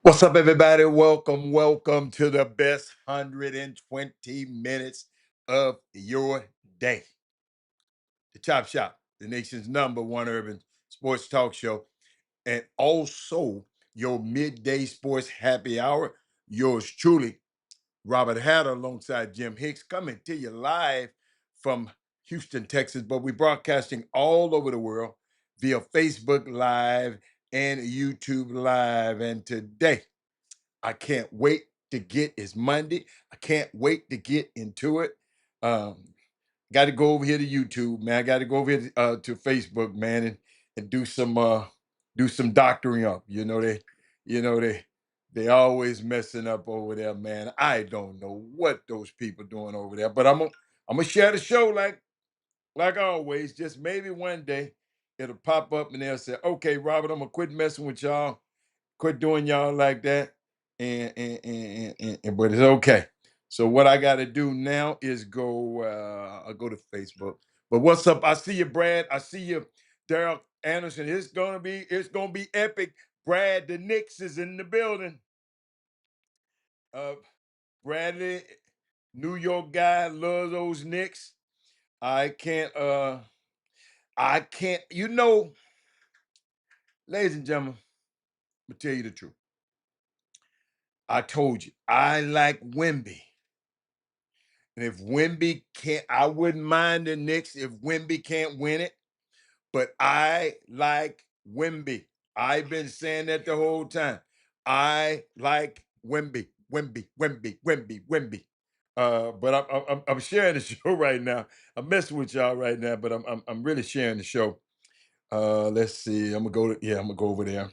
What's up, everybody? Welcome to the best 120 minutes of your day. The Chop Shop, the nation's number one urban sports talk show, and also your midday sports happy hour. Yours truly, Robert Hatter, alongside Jim Hicks, coming to you live from Houston, Texas. But we're broadcasting all over the world via Facebook Live and YouTube Live. And today, I can't wait to get it's Monday. I can't wait to get into it. Um, got to go over here to YouTube, man. I got to go over here to Facebook, man, and do some doctoring up. They always messing up over there, man. I don't know what those people doing over there, but I'm gonna share the show like always. Just maybe one day it'll pop up and they'll say, "Okay, Robert, I'm gonna quit messing with y'all, quit doing y'all like that." But it's okay. So what I got to do now is go. I'll go to Facebook. But what's up? I see you, Brad. I see you, Daryl Anderson. It's gonna be epic. Brad, the Knicks is in the building. Uh, Bradley, New York guy, loves those Knicks. I can't. I can't. Ladies and gentlemen, I'm gonna tell you the truth. I told you I like Wimby. And if Wimby can't, I wouldn't mind the Knicks if Wimby can't win it. But I like Wimby. I've been saying that the whole time. I like Wimby, Wimby, Wimby, Wimby, Wimby. But I'm sharing the show right now. I'm messing with y'all right now, but I'm really sharing the show. Let's see. I'm gonna go over there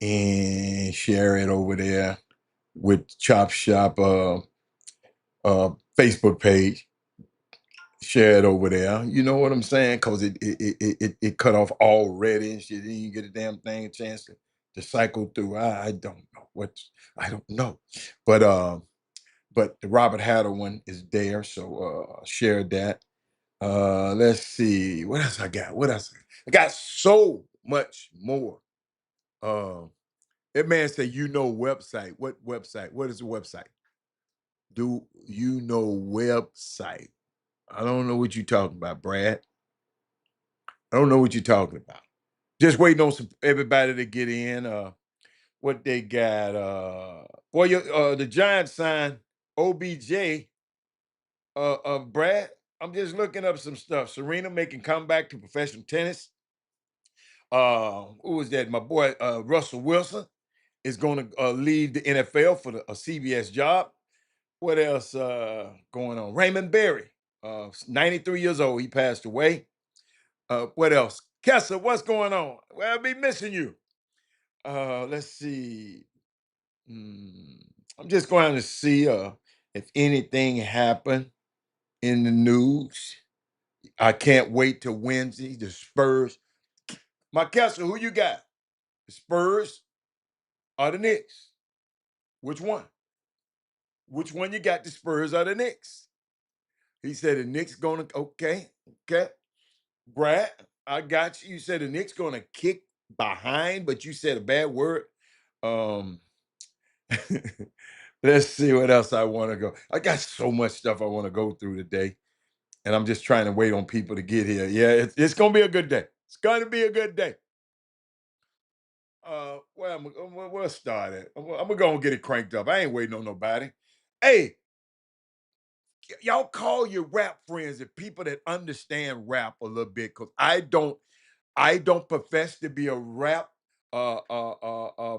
and share it over there with Chop Shop Facebook page. Share it over there. You know what I'm saying? Because it cut off already and shit. Didn't get a damn thing a chance to cycle through. I don't know what I don't know. But the Robert Hatter one is there, so share that. Let's see. What else I got? What else? I got so much more. Um, that man said, website. What website? What is the website? Do you know website? I don't know what you're talking about, Brad. I don't know what you're talking about. Just waiting on everybody to get in. What they got? The Giants signed OBJ. Brad. I'm just looking up some stuff. Serena making comeback to professional tennis. Who was that? My boy Russell Wilson is going to leave the NFL for a CBS job. What else going on? Raymond Berry, 93 years old. He passed away. What else? Kessa, what's going on? Well, I'll be missing you. Let's see. Hmm, I'm just going to see if anything happened in the news. I can't wait till Wednesday. The Spurs. My Kessa, who you got? The Spurs or the Knicks? Which one? Which one you got? The Spurs or the Knicks? He said the Knicks gonna okay. Brad, I got you. You said the Knicks gonna kick behind, but you said a bad word. Um, let's see what else I want to go. I got so much stuff I want to go through today, and I'm just trying to wait on people to get here. Yeah, it's gonna be a good day. It's gonna be a good day. We'll start it. I'm gonna go and get it cranked up. I ain't waiting on nobody. Hey, y'all call your rap friends and people that understand rap a little bit, cause I don't profess to be a rap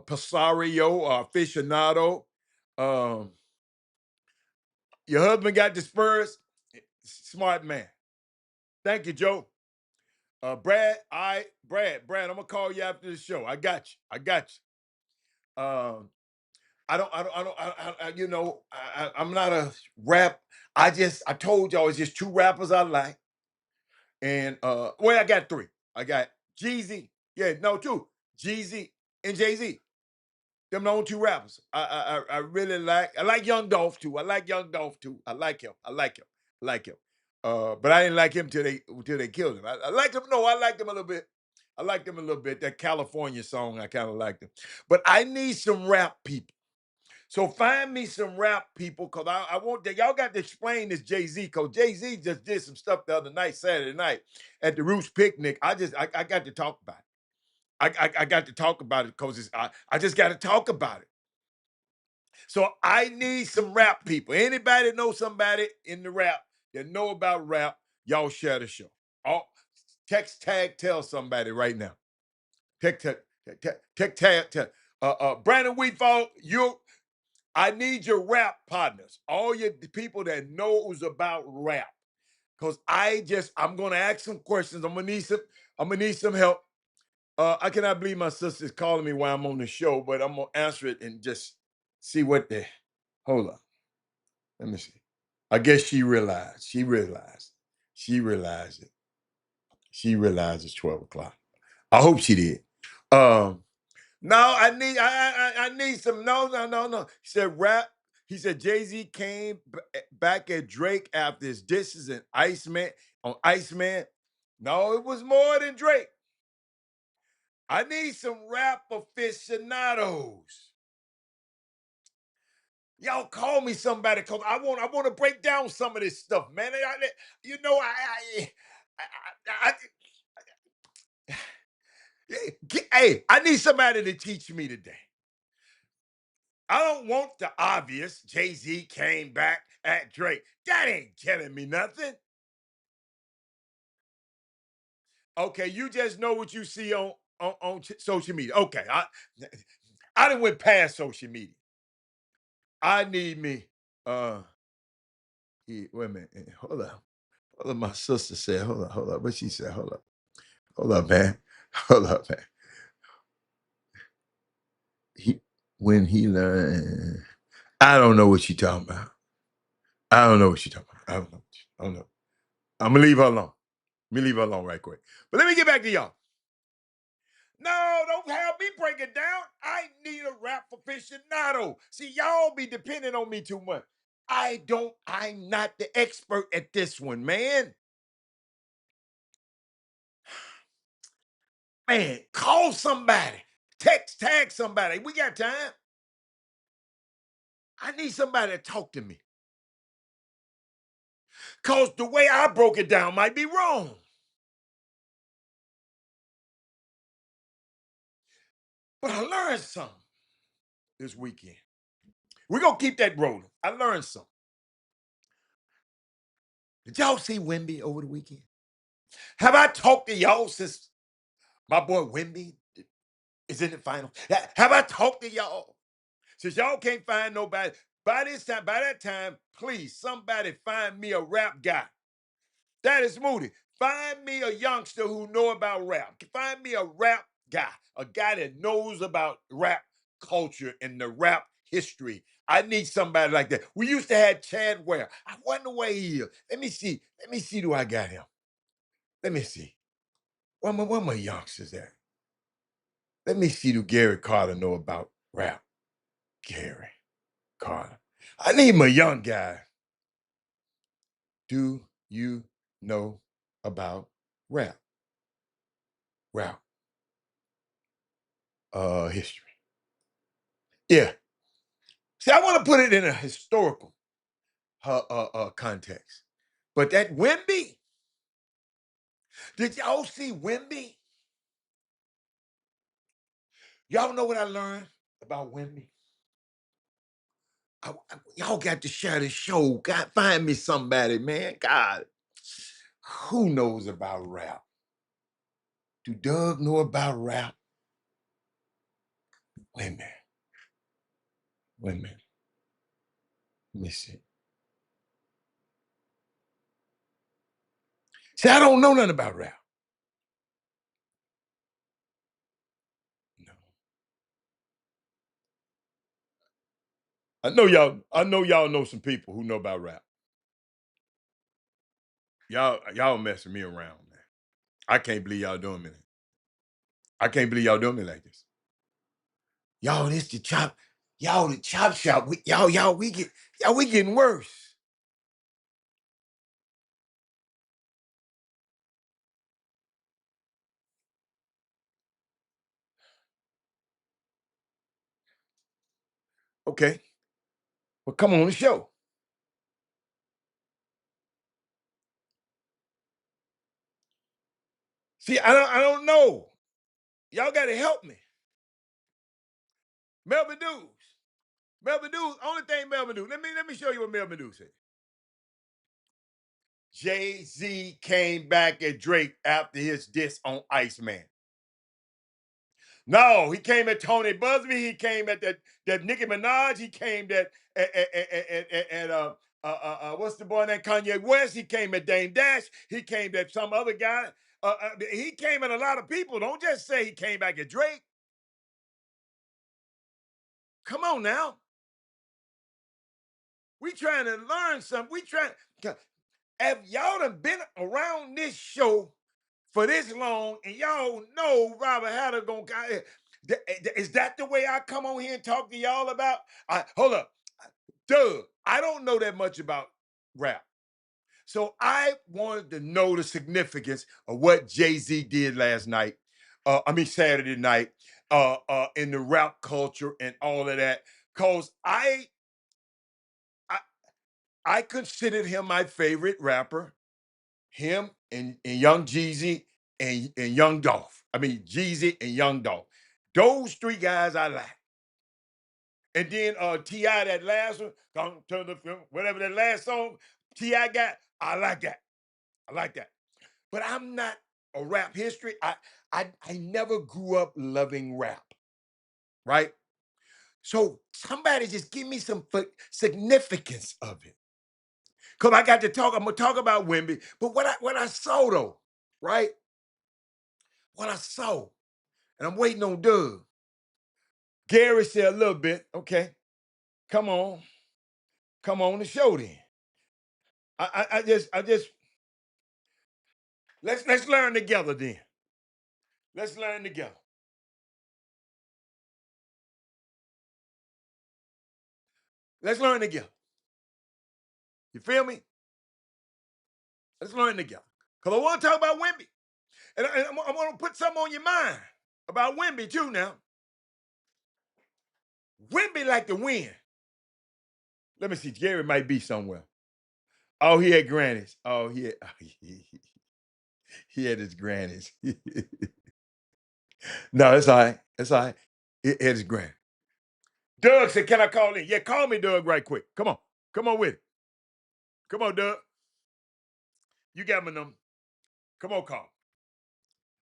Pasario or aficionado. Um, your husband got the Spurs. Smart man. Thank you, Joe. Brad, I'm gonna call you after the show. I got you. I got you. I'm not a rap. I told y'all it's just two rappers I like. And I got three. I got Jeezy. Yeah, no, two. Jeezy and Jay-Z. Them the only two rappers. I really like. I like Young Dolph too. I like Young Dolph too. I like him. I like him. I like him. But I didn't like him till they killed him. I liked him. No, I liked him a little bit. I like them a little bit. That California song, I kind of like them. But I need some rap people. So find me some rap people, cause I want that. Y'all got to explain this Jay-Z, cause Jay-Z just did some stuff the other night, Saturday night, at the Roots picnic. I got to talk about it. I got to talk about it because I just got to talk about it. So I need some rap people. Anybody know somebody in the rap that know about rap? Y'all share the show. All text tag tell somebody right now. Text tag tell. Brandon Wheatfall, I need your rap partners. All your people that knows about rap. Cause I'm gonna ask some questions. I'm gonna need some help. I cannot believe my sister's calling me while I'm on the show, but I'm gonna answer it and just see what the hold on. Let me see. I guess she realized. She realized it. She realized it's 12 o'clock. I hope she did. Um, no, I need some. No. He said rap. He said Jay-Z came back at Drake after his disses and Iceman on Iceman. No, it was more than Drake. I need some rap aficionados. Y'all call me somebody because I want to break down some of this stuff, man. You know, I, hey, I need somebody to teach me today. I don't want the obvious. Jay-Z came back at Drake. That ain't telling me nothing. Okay, you just know what you see on social media. Okay, I done went past social media. I need me. Wait a minute. Hold up. Hold up. My sister said, hold up, hold up. What she said? Hold up. Hold up, man. Hold up, man. He when he learned. I don't know what she talking about. I don't know what she talking about. I don't know. I don't know. I'm gonna leave her alone. Let me leave her alone right quick. But let me get back to y'all. No, don't have me break it down. I need a rap aficionado. See, y'all be depending on me too much. I'm not the expert at this one, man. Man, call somebody. Text, tag somebody. We got time. I need somebody to talk to me. Because the way I broke it down might be wrong. But I learned something this weekend. We're going to keep that rolling. I learned something. Did y'all see Wimby over the weekend? Have I talked to y'all since my boy Wimby is in the final? Have I talked to y'all? Since y'all can't find nobody, by that time, please, somebody find me a rap guy. That is Moody. Find me a youngster who know about rap. Find me a rap guy, a guy that knows about rap culture and the rap history. I need somebody like that. We used to have Chad Ware. I wonder where he is. Let me see. Let me see. Do I got him? Let me see. Where my youngsters at? Let me see. Do Gary Carter know about rap? Gary Carter. I need my young guy. Do you know about rap? Rap history. Yeah. See, I want to put it in a historical context. But that Wimby, did y'all see Wimby? Y'all know what I learned about Wimby? Y'all got to share the show. God, find me somebody, man. God, who knows about rap? Do Doug know about rap? Wait a minute. Wait a minute. Let me see. See, I don't know nothing about rap. No. I know y'all know some people who know about rap. Y'all messing me around, man. I can't believe y'all doing me. I can't believe y'all doing me like this. Y'all, this the chop. Y'all, the chop shop. We getting worse. Okay. Well, come on the show. See, I don't know. Y'all got to help me. Melvin Dews. Melvin Dews, only thing Melvin Dews. Let me show you what Melvin Dews said. Jay-Z came back at Drake after his diss on Iceman. No, he came at Tony Busby. He came at that Nicki Minaj. He came at what's the boy named Kanye West. He came at Dame Dash. He came at some other guy. He came at a lot of people. Don't just say he came back at Drake. Come on now. We trying to learn something. We trying. If y'all done been around this show for this long, and y'all know Robert Hatter gonna. Is that the way I come on here and talk to y'all about? Hold up, Doug. I don't know that much about rap, so I wanted to know the significance of what Jay-Z did last night. Saturday night, in the rap culture and all of that. Cause I, I considered him my favorite rapper. Him and Young Jeezy and Young Dolph. Jeezy and Young Dolph. Those three guys I like. And then T.I., that last one, Come to the Film, whatever that last song T.I. got, I like that. I like that. But I'm not a rap history. I never grew up loving rap, right? So somebody just give me some significance of it. Because I got to talk, I'm gonna talk about Wimby. But what I saw though, right? What I saw, and I'm waiting on Doug. Gary said a little bit. Okay, come on, come on the show then. I just let's learn together then. Let's learn together. Let's learn together. You feel me? Let's learn together. Cause I want to talk about Wimby, and I'm gonna put something on your mind about Wimby too. Now, Wimby like to win. Let me see. Gary might be somewhere. Oh, he had grannies. Oh, he had his grannies. No, it's all right. It's all right. It is grand. Doug said, "Can I call in?" Yeah, call me, Doug, right quick. Come on. Come on with it. Come on, Doug. You got my number. Come on, call.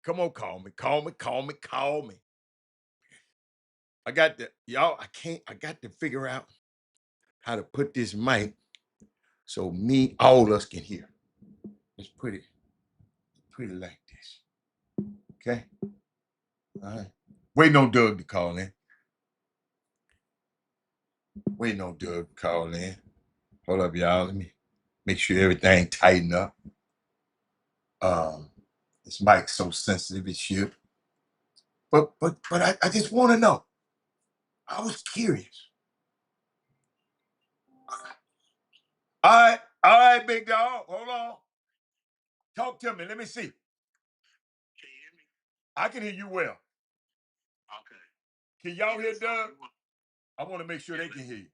Come on, call me. Call me. Call me. Call me. I got to, y'all, I got to figure out how to put this mic so all of us can hear. Let's put it like this. Okay? All right. Waiting on Doug to call in. Waiting on Doug to call in. Hold up, y'all. Let me make sure everything tighten up. This mic's so sensitive it should. But I just want to know. I was curious. All right, big dog. Hold on. Talk to me. Let me see. Can you hear me? I can hear you well. Okay. Can y'all hear Doug? I want to make sure they can hear you.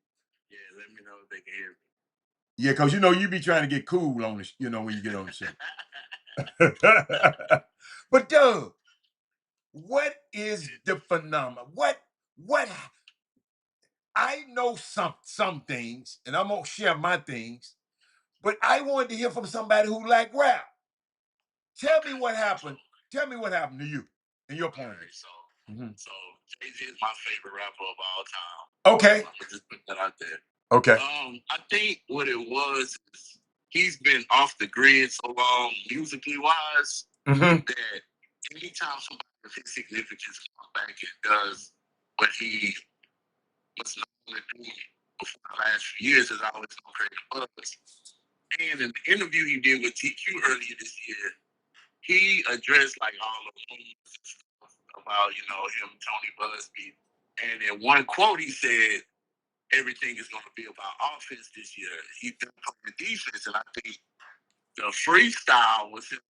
Yeah, let me know if they can hear me. Yeah, because you be trying to get cool on this, when you get on the show. But Doug, what is the phenomenon? What I know some things, and I'm gonna share my things, but I wanted to hear from somebody who like rap. Tell me what happened. Tell me what happened to you and your point. So Jay-Z is my favorite rapper of all time. Okay. I'm gonna just put that out there. Okay. I think what it was is he's been off the grid so long, musically wise, that anytime somebody of his significance comes back and does what he was known to do before the last few years, is always gonna create a buzz. And in the interview he did with TQ earlier this year, he addressed like all the rumors and stuff about, him, Tony Busby. And in one quote, he said, everything is going to be about offense this year. He's done playing defense. And I think the freestyle was him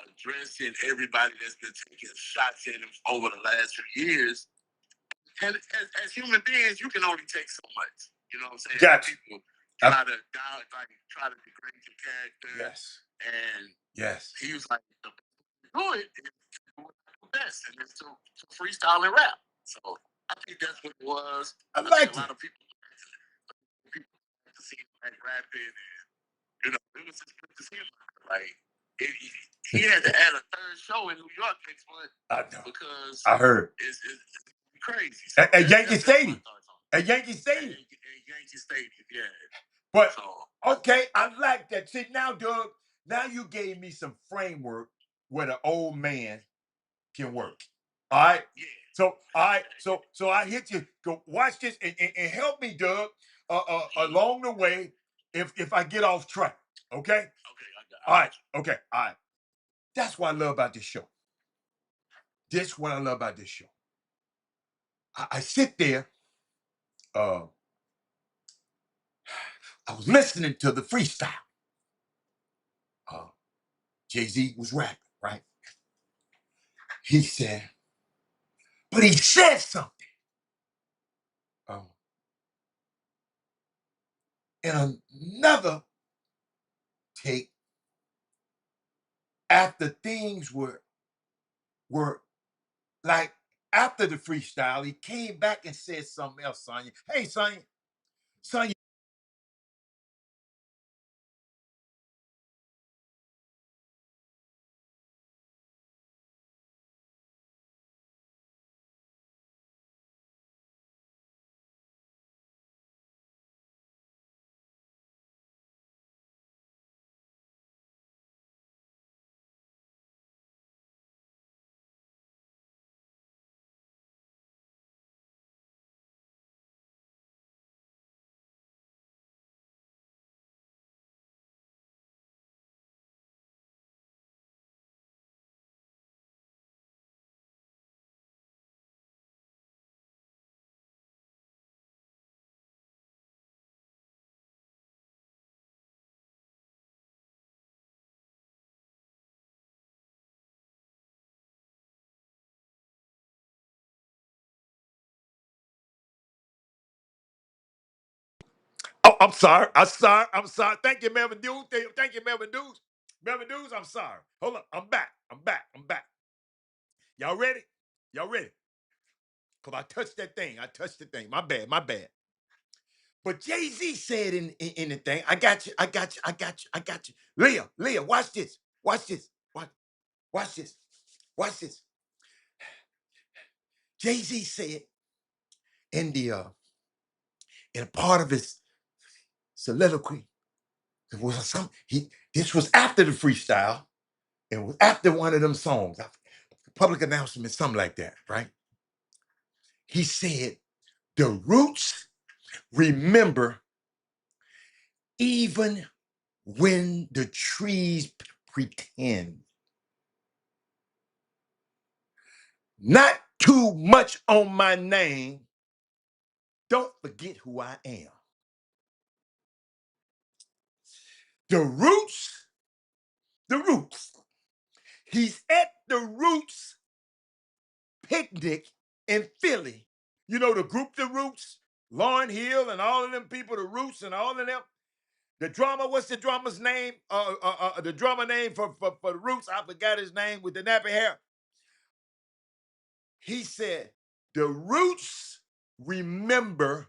addressing everybody that's been taking shots at him over the last few years And as human beings, you can only take so much. You know what I'm saying? Gotcha. People try to try to degrade your character. Yes. And yes, he was like, the do it is the best, and it's to freestyle and rap. So I think that's what it was. I like a lot of people like to see him like rapping, and you know, it was just good to see him. Like he had to add a third show in New York next month. I know because I heard it's crazy. So at Yankee Stadium. At Yankee Stadium. At Yankee Stadium, yeah. But okay, I like that. See now, Doug, now you gave me some framework where the old man can work. All right. Yeah. So all right. So I hit you. Go watch this and help me, Doug, along the way if I get off track. Okay. Okay. All right. Okay. All right. That's what I love about this show. This is what I love about this show. I sit there. I was listening to the freestyle. Jay-Z was rapping, right? He said, but he said something. In another take, after things were like after the freestyle, he came back and said something else, Sonya. Hey, Sonya, oh, I'm sorry. I'm sorry. Thank you, Melvin Dews. Thank you, Melvin Dews. Melvin Dews, I'm sorry. Hold on. I'm back. Y'all ready? Y'all ready? Because I touched that thing. My bad. But Jay-Z said in the thing, I got you. Leah, watch this. Watch this. Watch this. Watch this. Jay-Z said in the in a part of his soliloquy, it was this was after the freestyle. It was after one of them songs, public announcement, something like that, right? He said, the roots remember even when the trees pretend. Not too much on my name. Don't forget who I am. The roots. He's at the Roots picnic in Philly. You know the group The Roots, Lauryn Hill and all of them people, the Roots and all of them. The drummer, what's the drummer's name? The drummer name for the Roots, I forgot his name with the nappy hair. He said, the Roots remember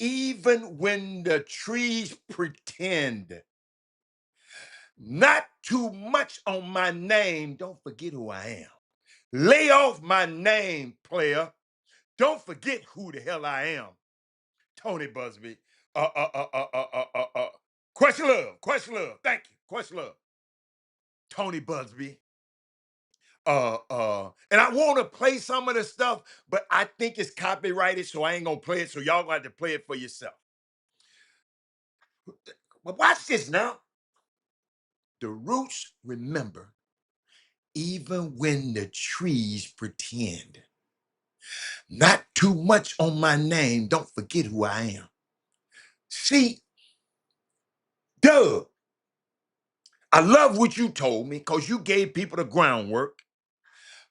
even when the trees pretend. Not too much on my name. Don't forget who I am. Lay off my name, player. Don't forget who the hell I am. Tony Busby. Question love. Thank you. Question love. Tony Busby. And I want to play some of the stuff, but I think it's copyrighted, so I ain't gonna play it. So y'all got to play it for yourself. But watch this now. The Roots remember, even when the trees pretend. Not too much on my name. Don't forget who I am. See, Doug, I love what you told me because you gave people the groundwork.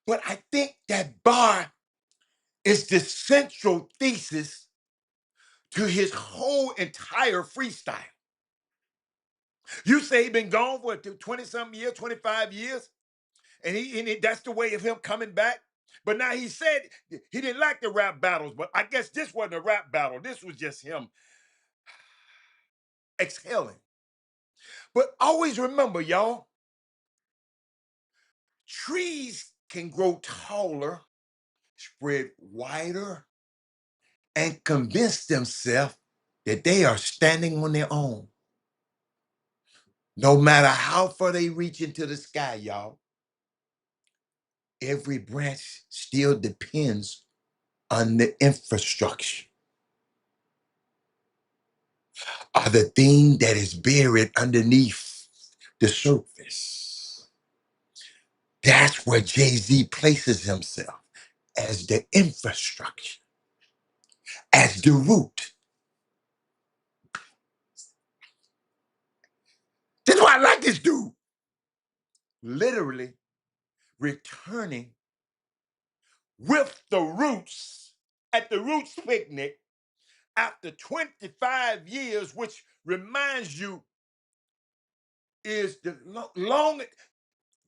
But I think that bar It's the central thesis to his whole entire freestyle. You say he been gone for 20-something years, 25 years, and that's the way of him coming back. But now he said he didn't like the rap battles, but I guess this wasn't a rap battle. This was just him exhaling. But always remember, y'all, trees can grow taller, spread wider, and convince themselves that they are standing on their own. No matter how far they reach into the sky, y'all, every branch still depends on the infrastructure, or the thing that is buried underneath the surface. That's where Jay-Z places himself, as the infrastructure, as the root. That's why I like this dude. Literally returning with the roots at the Roots picnic after 25 years, which reminds you is the long,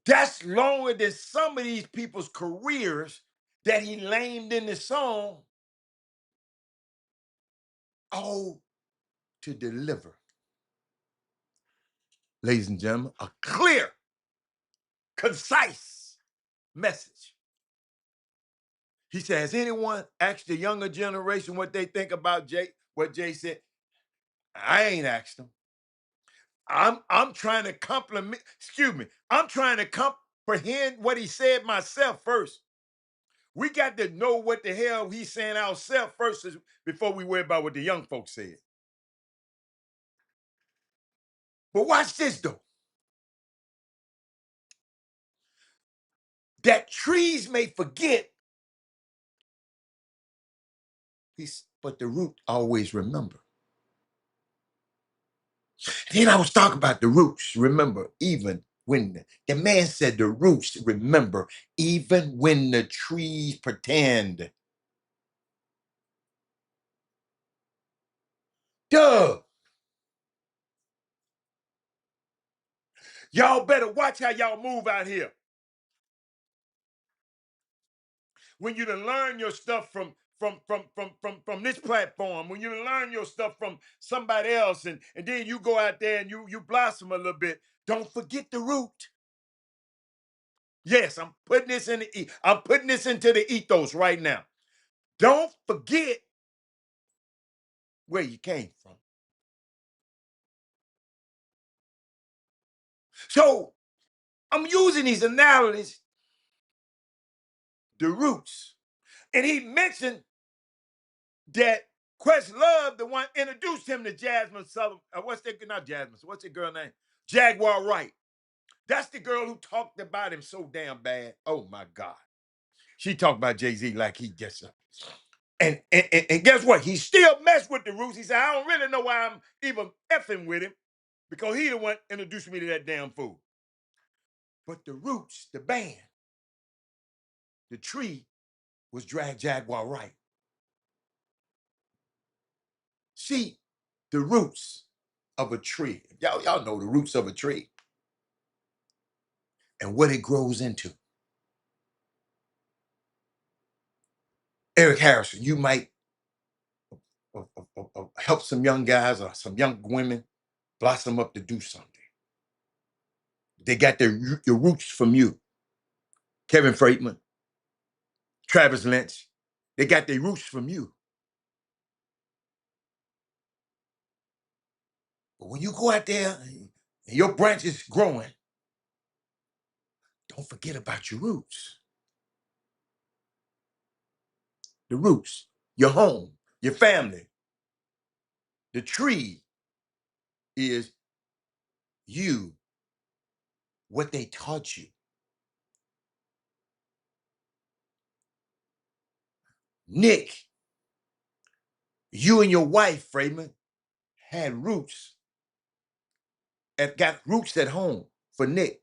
that's longer than some of these people's careers that he named in the song, all to deliver, ladies and gentlemen, a clear, concise message. He says, anyone asked the younger generation what they think about Jay, what Jay said? I ain't asked them. I'm trying to compliment, excuse me, I'm trying to comprehend what he said myself first. We got to know what the hell he's saying ourselves first before we worry about what the young folks said. But watch this though. That trees may forget, but the root always remember. Then I was talking about the roots. Remember, even when the man said the roots remember, even when the trees pretend. Duh. Y'all better watch how y'all move out here. When you done learn your stuff from this platform, when you done learn your stuff from somebody else, and then you go out there and you blossom a little bit, don't forget the root. Yes, I'm putting this into the ethos right now. Don't forget where you came from. So I'm using these analogies, the roots. And he mentioned that Questlove, the one introduced him to Jasmine Sullivan. Not Jasmine, what's the girl name? Jaguar Wright. That's the girl who talked about him so damn bad. Oh my God. She talked about Jay-Z like he gets her. And guess what? He still messed with the roots. He said, I don't really know why I'm even effing with him, because he the one introduced me to that damn fool. But the roots, the band, the tree was Jaguar Wright. See, the roots of a tree. Y'all know the roots of a tree and what it grows into. Eric Harrison, you might help some young guys or some young women blossom up to do something. They got their roots from you. Kevin Freitman, Travis Lynch, they got their roots from you. But when you go out there and your branch is growing, don't forget about your roots. The roots, your home, your family. The tree is you, what they taught you. Nick, you and your wife, Freeman, had roots and got roots at home for Nick.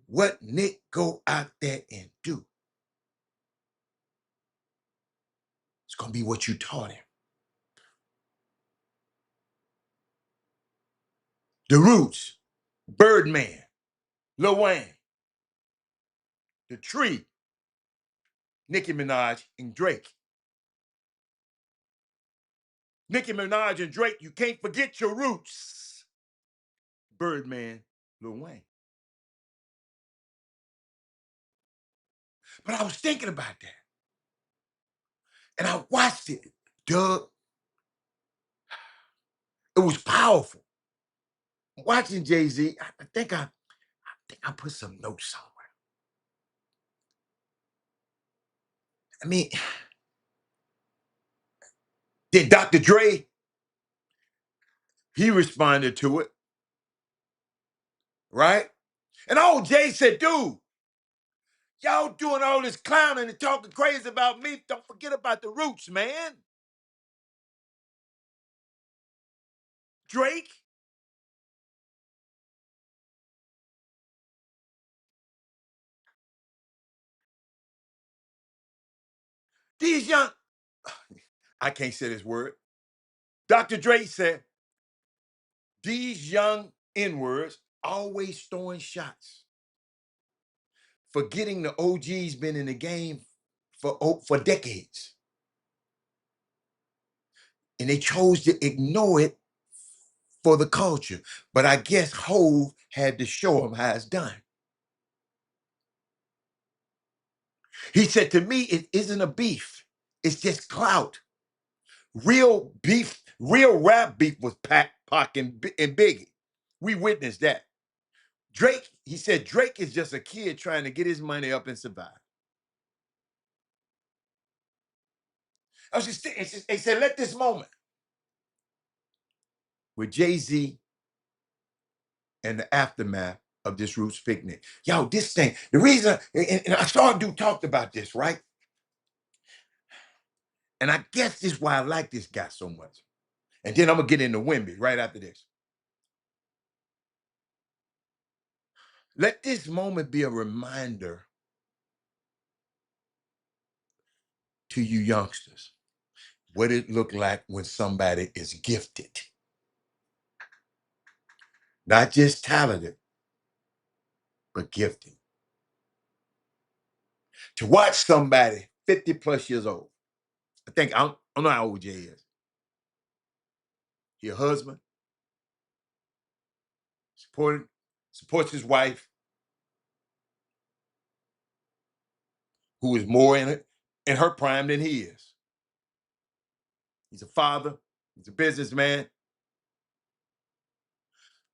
What Nick go out there and do? It's going to be what you taught him. The Roots, Birdman, Lil Wayne, The Tree, Nicki Minaj, and Drake. Nicki Minaj and Drake, you can't forget your roots. Birdman, Lil Wayne. But I was thinking about that. And I watched it. Doug, it was powerful. Watching Jay-Z, I think I put some notes somewhere. I mean, then Dr. Dre, he responded to it, right? And old Jay said, dude, y'all doing all this clowning and talking crazy about me. Don't forget about the roots, man. Drake, these young, I can't say this word. Dr. Dre said, these young N-words always throwing shots, forgetting the OG's been in the game for decades. And they chose to ignore it for the culture. But I guess Hove had to show them how it's done. He said, to me, it isn't a beef. It's just clout. Real beef, real rap beef was Pac and Biggie. We witnessed that. Drake, he said, Drake is just a kid trying to get his money up and survive. They said, let this moment with Jay-Z and the aftermath of this Roots picnic. Yo, this thing, the reason, and I saw a dude talked about this, right? And I guess this is why I like this guy so much. And then I'm going to get into Wimby right after this. Let this moment be a reminder to you youngsters what it looked like when somebody is gifted. Not just talented, but gifted. To watch somebody 50 plus years old, I don't know how old Jay is. He a husband, supports his wife, who is more in her prime than he is. He's a father, he's a businessman.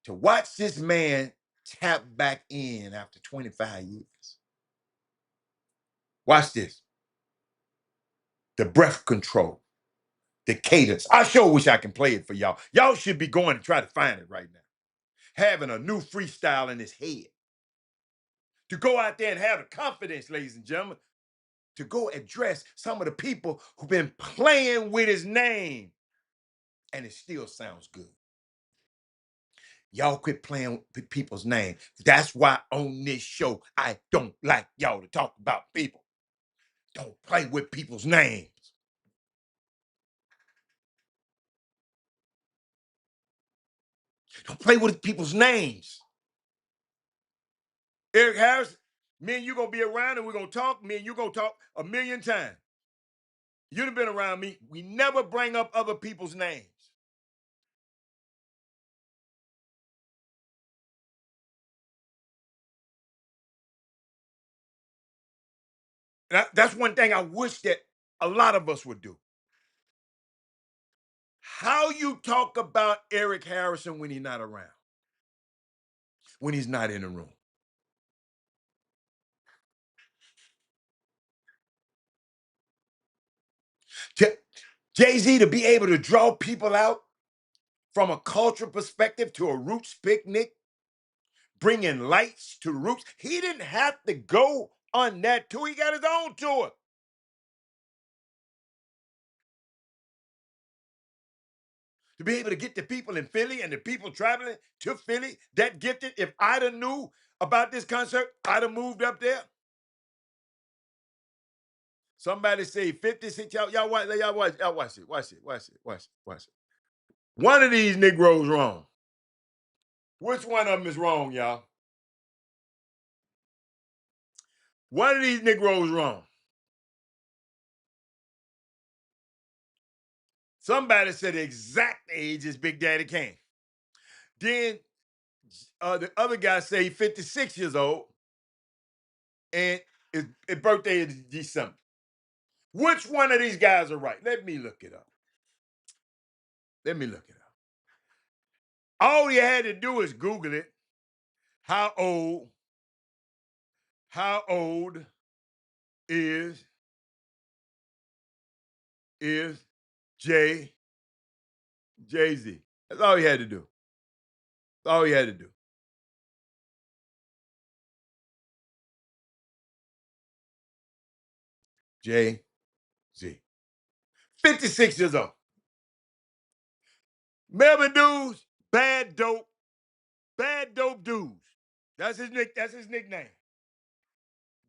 To watch this man tap back in after 25 years. Watch this. The breath control, the cadence. I sure wish I can play it for y'all. Y'all should be going to try to find it right now. Having a new freestyle in his head. To go out there and have the confidence, ladies and gentlemen, to go address some of the people who've been playing with his name. And it still sounds good. Y'all quit playing with people's names. That's why on this show, I don't like y'all to talk about people. Don't play with people's names. Don't play with people's names. Eric Harris, me and you gonna be around and we're gonna talk. Me and you gonna talk a million times. You'd have been around me. We never bring up other people's names. That's one thing I wish that a lot of us would do. How you talk about Eric Harrison when he's not around, when he's not in the room. Jay-Z to be able to draw people out from a cultural perspective to a Roots picnic, bringing lights to Roots. He didn't have to go on that tour. He got his own tour. To be able to get the people in Philly and the people traveling to Philly that gifted. If I'd have knew about this concert, I'd have moved up there. Somebody say 56. Y'all watch it. Watch it. One of these Negroes wrong. Which one of them is wrong, y'all? One of these Negroes wrong. Somebody said the exact age is Big Daddy Kane. Then the other guy say he's 56 years old, and his birthday is December. Which one of these guys are right? Let me look it up. All you had to do is Google it. How old is Jay-Z? That's all you had to do. That's all you had to do. Jay-Z. 56 years old. Melvin Dudes, bad dope dudes. That's his nickname.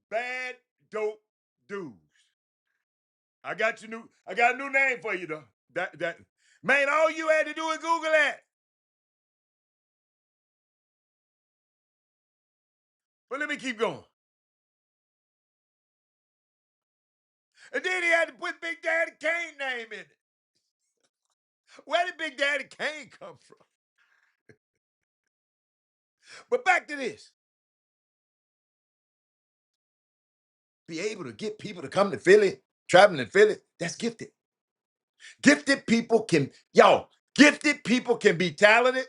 Bad dope dudes. I got a new name for you though. That man, all you had to do is Google that. But let me keep going. And then he had to put Big Daddy Kane name in it. Where did Big Daddy Kane come from? But back to this. Be able to get people to come to Philly, traveling to Philly, that's gifted. Gifted people can be talented,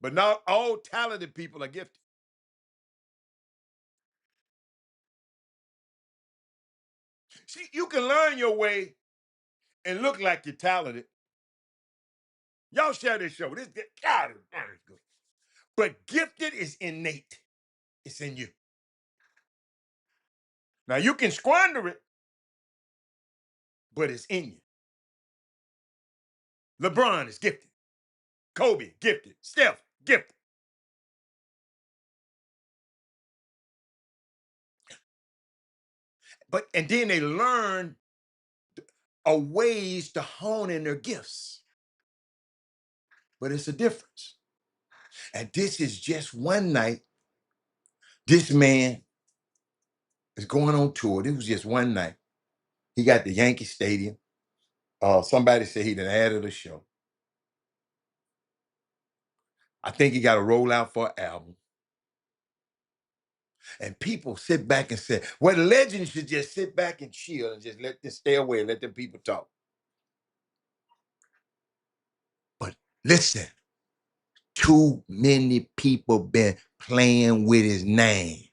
but not all talented people are gifted. See, you can learn your way and look like you're talented. Y'all share this show. God is good. But gifted is innate. It's in you. Now you can squander it, but it's in you. LeBron is gifted. Kobe, gifted. Steph, gifted. And then they learn ways to hone in their gifts. But it's a difference. And this is just one night. This man is going on tour. This was just one night. He got the Yankee Stadium. Somebody said he done added a show. I think he got a rollout for an album. And people sit back and say, well, the legends should just sit back and chill and just let this stay away and let them people talk. But listen, too many people been playing with his name.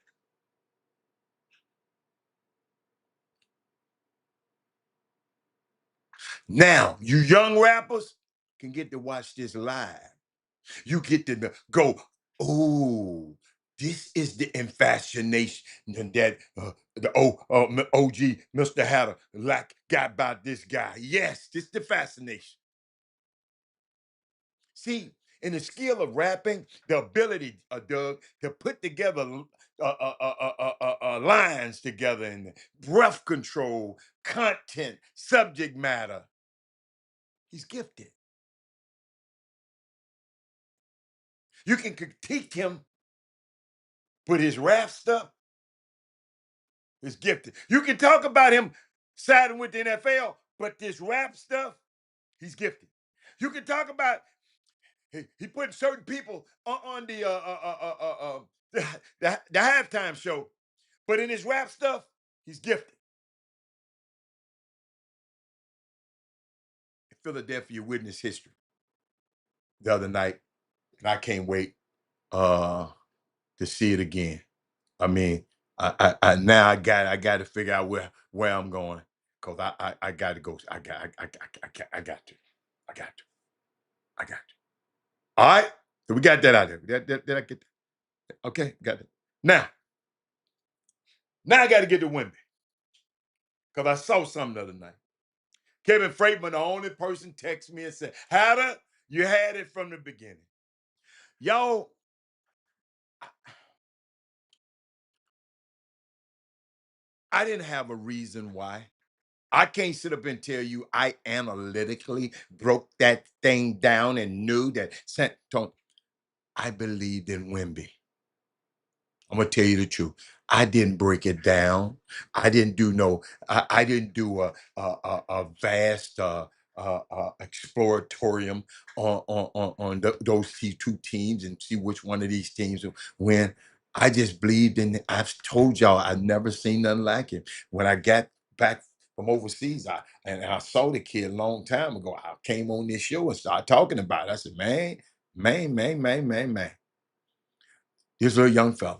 Now, you young rappers can get to watch this live. You get to go, oh, this is the infatuation that the OG Mr. Hatter got by this guy. Yes, this is the fascination. See, in the skill of rapping, the ability, Doug, to put together lines together and breath control, content, subject matter. He's gifted. You can critique him, but his rap stuff is gifted. You can talk about him siding with the NFL, but this rap stuff, he's gifted. You can talk about he put certain people on the halftime show, but in his rap stuff, he's gifted. Philadelphia witnessed history the other night, and I can't wait to see it again. I mean, I now I got to figure out where I'm going because I got to go. I got to. I got to. All right, so we got that out there. Did I get that? Okay, got it. Now I got to get to Wimby because I saw something the other night. Kevin Freitman, the only person, texted me and said, "Hatter, you had it from the beginning." Y'all, I didn't have a reason why. I can't sit up and tell you I analytically broke that thing down and knew that I believed in Wimby. I'm gonna tell you the truth. I didn't break it down. I didn't do no. I didn't do a vast exploratorium on those two teams and see which one of these teams will win. I just believed in. I've told y'all I've never seen nothing like it. When I got back from overseas, I saw the kid a long time ago. I came on this show and started talking about it. I said, man, this little young fella.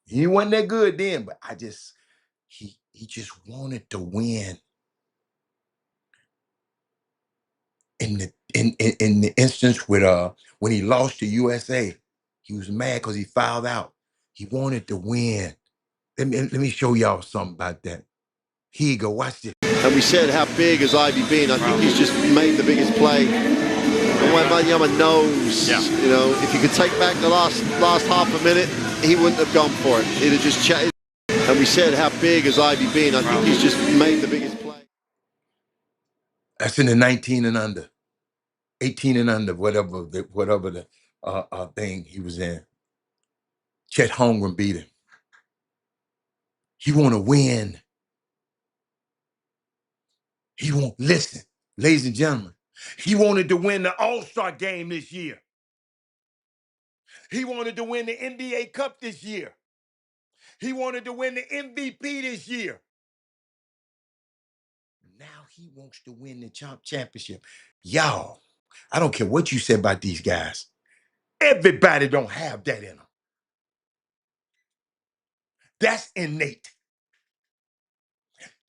He wasn't that good then, but he just wanted to win. In the instance with when he lost to USA, he was mad because he fouled out. He wanted to win. Let me show y'all something about that. Here you go, watch this. And we said, how big has Ivy been? I think he's just made the biggest play. And Wembanyama knows, you know, if you could take back the last half a minute, he wouldn't have gone for it. He'd have just chatted. And we said, how big has Ivy been? I think he's just made the biggest play. That's in the 19 and under, 18 and under, whatever the thing he was in. Chet Holmgren beat him. He want to win. He won't listen, ladies and gentlemen. He wanted to win the All-Star game this year. He wanted to win the NBA Cup this year. He wanted to win the MVP this year. Now he wants to win the Chop Championship. Y'all, I don't care what you said about these guys. Everybody don't have that in them. That's innate.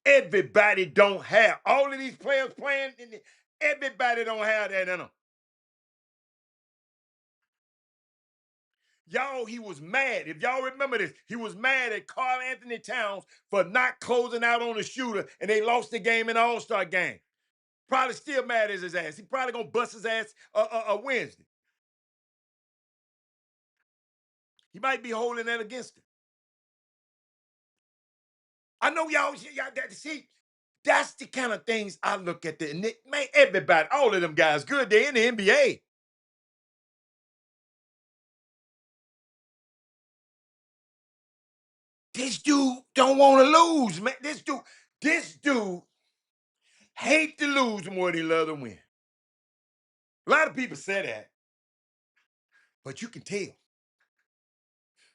Everybody don't have. All of these players playing, everybody don't have that in them. Y'all, he was mad. If y'all remember this, he was mad at Karl Anthony Towns for not closing out on the shooter, and they lost the game in the All-Star game. Probably still mad at his ass. He probably gonna bust his ass Wednesday. He might be holding that against him. I know y'all got to see. That's the kind of things I look at. Man, everybody, all of them guys, good. They're in the NBA. This dude don't want to lose, man. This dude hate to lose more than he love to win. A lot of people say that, but you can tell.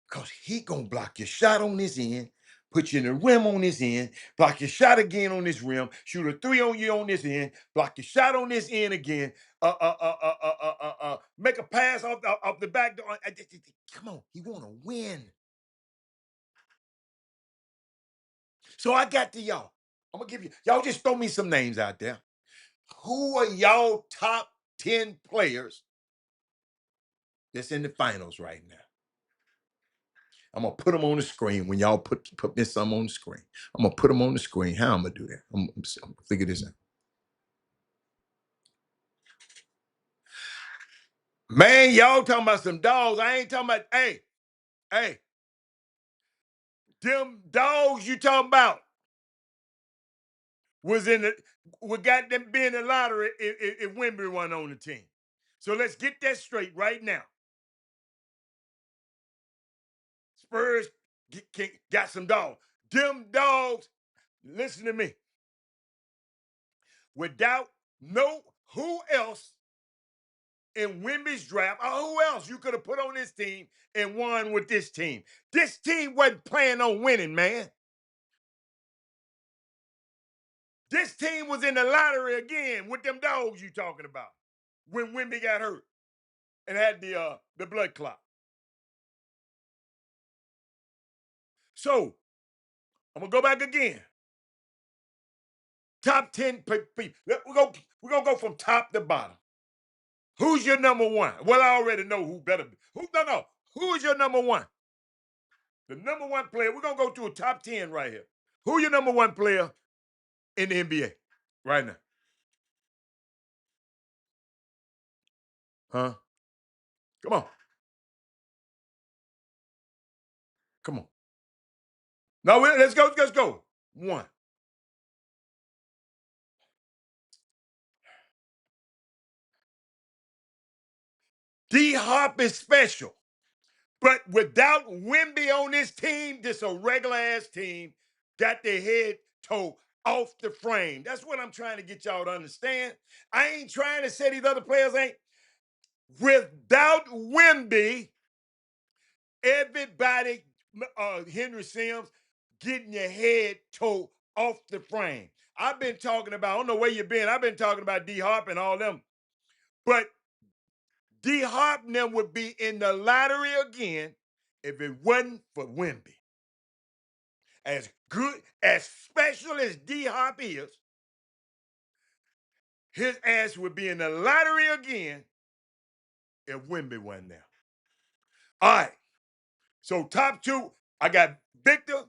Because he gonna block your shot on this end, put you in the rim on this end, block your shot again on this rim, shoot a three on you on this end, block your shot on this end again, make a pass off the back door. Come on, he wanna win. So I got to y'all. I'm gonna give you, y'all just throw me some names out there. Who are y'all top 10 players that's in the finals right now? I'm gonna put them on the screen when y'all put me some on the screen. I'm gonna put them on the screen. How I'm gonna do that? I'm gonna figure this out. Man, y'all talking about some dogs. I ain't talking about, hey, them dogs you talking about was got them being in the lottery if Wimby wasn't on the team. So let's get that straight right now. Spurs got some dogs. Them dogs, listen to me. Without who else in Wimby's draft, or who else you could have put on this team and won with this team? This team wasn't planning on winning, man. This team was in the lottery again with them dogs you talking about when Wimby got hurt and had the blood clot. So I'm gonna go back again. Top 10 people. We're gonna go from top to bottom. Who's your number one? Well, I already know who better be. No. Who is your number one? The number one player. We're gonna go to a top 10 right here. Who your number one player in the NBA right now? Huh? Come on. Come on. No, let's go. Let's go. One. D-Hop is special. But without Wimby on this team, this a regular ass team, got their head toe off the frame. That's what I'm trying to get y'all to understand. I ain't trying to say these other players ain't. Without Wimby, everybody, Henry Sims, getting your head toe off the frame. I've been talking about, I don't know where you've been. I've been talking about D-Hop and all them. But D-Hop and them would be in the lottery again if it wasn't for Wimby. As good, as special as D-Hop is, his ass would be in the lottery again if Wimby wasn't there. All right. So top two, I got Victor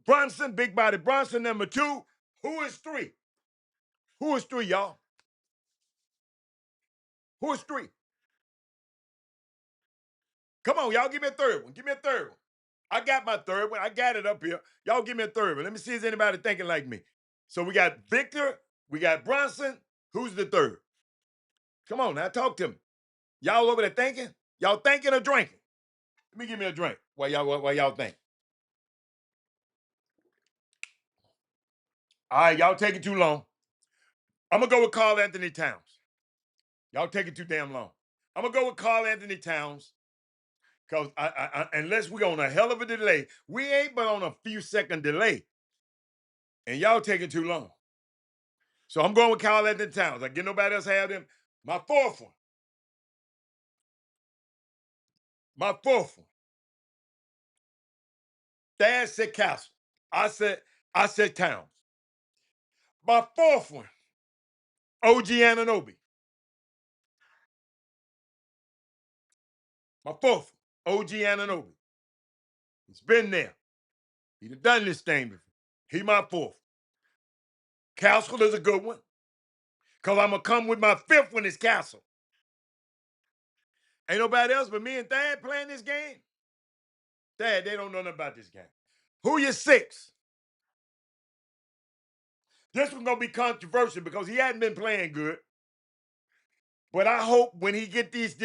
Brunson, big body Brunson, number two. Who is three? Who is three, y'all? Who is three? Come on, y'all, give me a third one. Give me a third one. I got my third one. I got it up here. Y'all give me a third one. Let me see if anybody thinking like me. So we got Victor, we got Brunson. Who's the third? Come on now, talk to me. Y'all over there thinking? Y'all thinking or drinking? Let me give me a drink while y'all think. All right, y'all taking too long. I'm gonna go with Karl Anthony Towns. Y'all taking too damn long. I'm gonna go with Karl Anthony Towns because unless we're on a hell of a delay, we ain't but on a few second delay, and y'all taking too long. So I'm going with Karl Anthony Towns. I get nobody else have them. My fourth one. My fourth one. Dad said Castle. I said Towns. My fourth one. OG Anunoby. My fourth one. OG Anunoby. He's been there. He's done this thing before. He my fourth. Castle is a good one. Because I'm going to come with my fifth one is Castle. Ain't nobody else but me and Thad playing this game. Thad, they don't know nothing about this game. Who your six? This one's going to be controversial because he hadn't been playing good. But I hope when he get this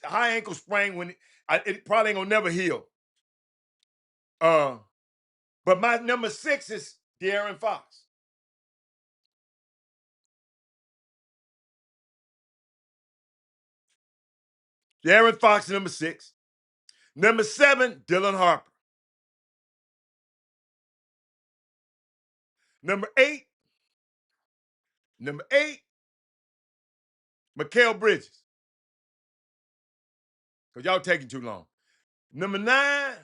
high ankle sprain, it probably ain't going to never heal. But my number six is De'Aaron Fox. De'Aaron Fox, number six. Number seven, Dylan Harper. Number eight, Mikal Bridges. Because y'all taking too long. Number nine,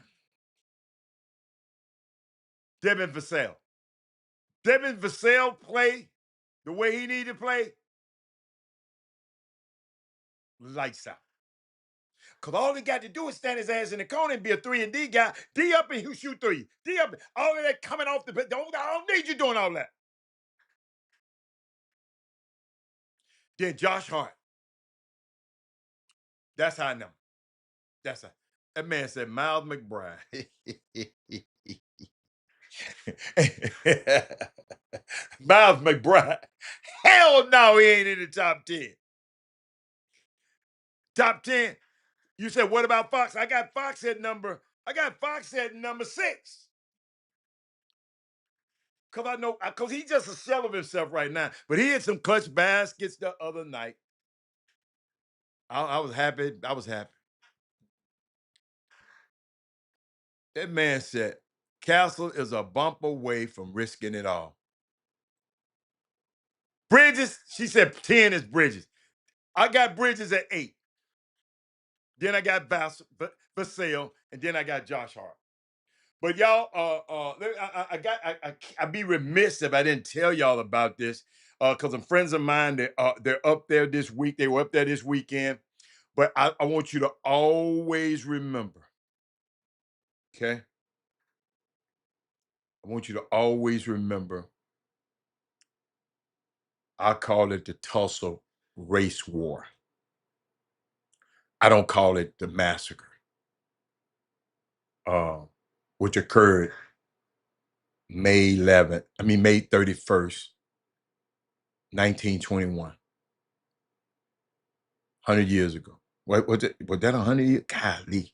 Devin Vassell. Devin Vassell play the way he needed to play, lights out. Because all he got to do is stand his ass in the corner and be a 3 and D guy. D up and he'll shoot three. D up. All of that coming off the I don't need you doing all that. Then Josh Hart. That's how I know. That's how. That man said Miles McBride. Miles McBride. Hell no, he ain't in the top 10. Top 10. You said, what about Fox? I got Fox at number six. Because he's just a shell of himself right now. But he had some clutch baskets the other night. I was happy. I was happy. That man said, Castle is a bump away from risking it all. Bridges, she said 10 is Bridges. I got Bridges at 8. Then I got Vassell, and then I got Josh Hart. But y'all, I'd be remiss if I didn't tell y'all about this because some friends of mine, they're up there this week. They were up there this weekend. But I want you to always remember, okay? I want you to always remember, I call it the Tulsa race war. I don't call it the massacre, which occurred May 11th. I mean May 31st, 1921. 100 years ago. What was it? Was that 100 years? Golly.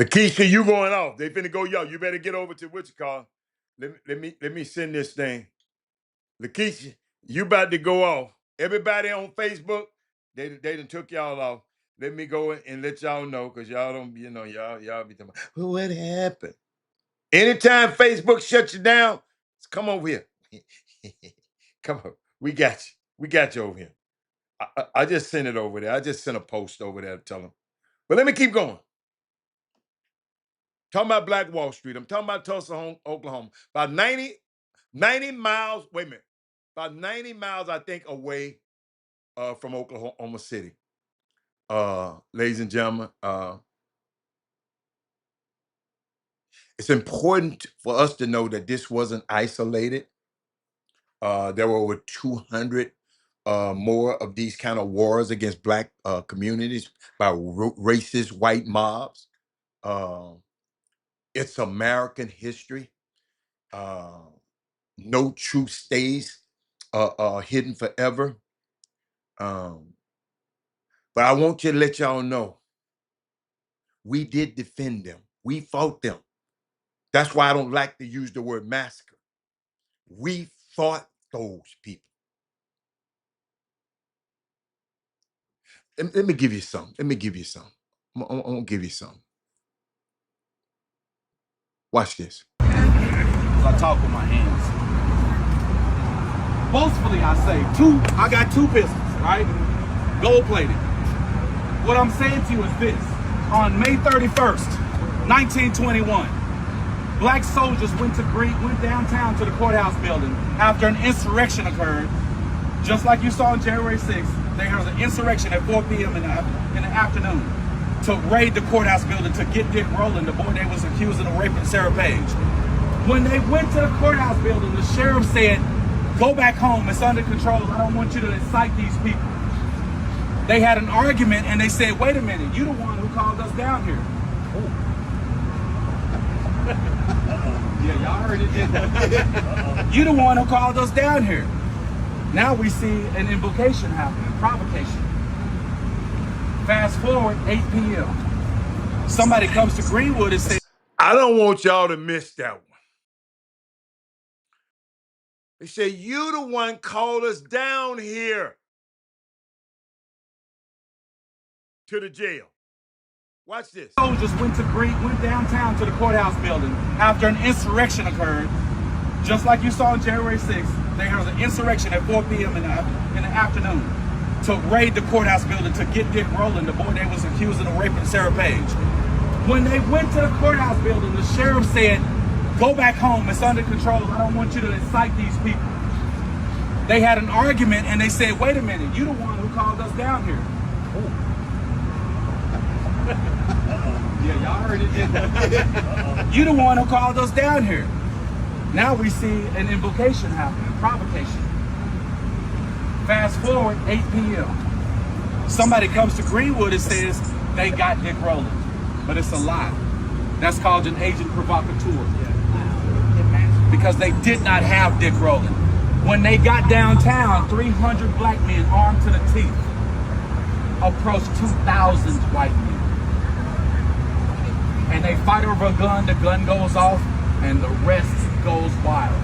Lakeisha, you going off. They finna go, yo. You better get over to Wichita. Let me send this thing. Lakeisha, you about to go off. Everybody on Facebook, they done took y'all off. Let me go and let y'all know, because y'all don't, y'all be talking about, well, what happened? Anytime Facebook shuts you down, come over here. Come on. We got you. We got you over here. I just sent it over there. I just sent a post over there to tell them. But let me keep going. Talking about Black Wall Street. I'm talking about Tulsa, Oklahoma. About 90 miles, wait a minute. About 90 miles, I think, away from Oklahoma City. Ladies and gentlemen, it's important for us to know that this wasn't isolated. There were over 200 more of these kind of wars against Black communities by racist white mobs. It's American history. No truth stays hidden forever. But I want you to let y'all know, we did defend them. We fought them. That's why I don't like to use the word massacre. We fought those people. Let me give you some. Let me give you some. I'm gonna give you some. Watch this. I talk with my hands. Boastfully, I say, I got two pistols, right? Gold plated. What I'm saying to you is this. On May 31st, 1921, Black soldiers went downtown to the courthouse building after an insurrection occurred. Just like you saw on January 6th, there was an insurrection at 4 p.m. in the afternoon to raid the courthouse building to get Dick Rowland, the boy they was accusing of raping Sarah Page. When they went to the courthouse building, the sheriff said, go back home, it's under control, I don't want you to incite these people. They had an argument and they said, wait a minute, you the one who called us down here. Yeah, y'all heard it, didn't you? You the one who called us down here. Now we see an invocation happening, provocation. Fast forward, 8 p.m. Somebody comes to Greenwood and says, I don't want y'all to miss that one. They say, you the one called us down here to the jail. Watch this. Soldiers went downtown to the courthouse building after an insurrection occurred. Just like you saw on January 6th, there was an insurrection at 4 p.m. in the afternoon to raid the courthouse building to get Dick Rowland, the boy they was accusing of raping Sarah Page. When they went to the courthouse building, the sheriff said, go back home, it's under control, I don't want you to incite these people. They had an argument and they said, wait a minute, you the one who called us down here. Yeah, y'all heard it, didn't you? You the one who called us down here. Now we see an invocation happening, provocation. Fast forward, 8 p.m. Somebody comes to Greenwood and says they got Dick Rowland, but it's a lie. That's called an agent provocateur. Because they did not have Dick Rowland. When they got downtown, 300 black men armed to the teeth approached 2,000 white men. And they fight over a gun, the gun goes off, and the rest goes wild.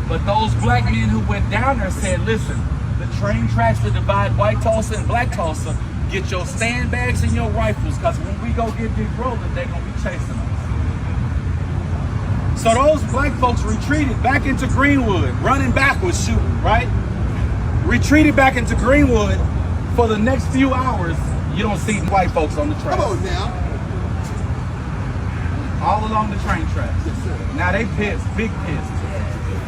But those black men who went down there said, listen, the train tracks that divide white Tulsa and black Tulsa, get your sandbags and your rifles, because when we go get Dick Rowland, they're going to be chasing us. So those black folks retreated back into Greenwood, running backwards, shooting, right? Retreated back into Greenwood. For the next few hours, you don't see white folks on the train. Come on now. All along the train tracks. Yes, now they pissed, big pissed.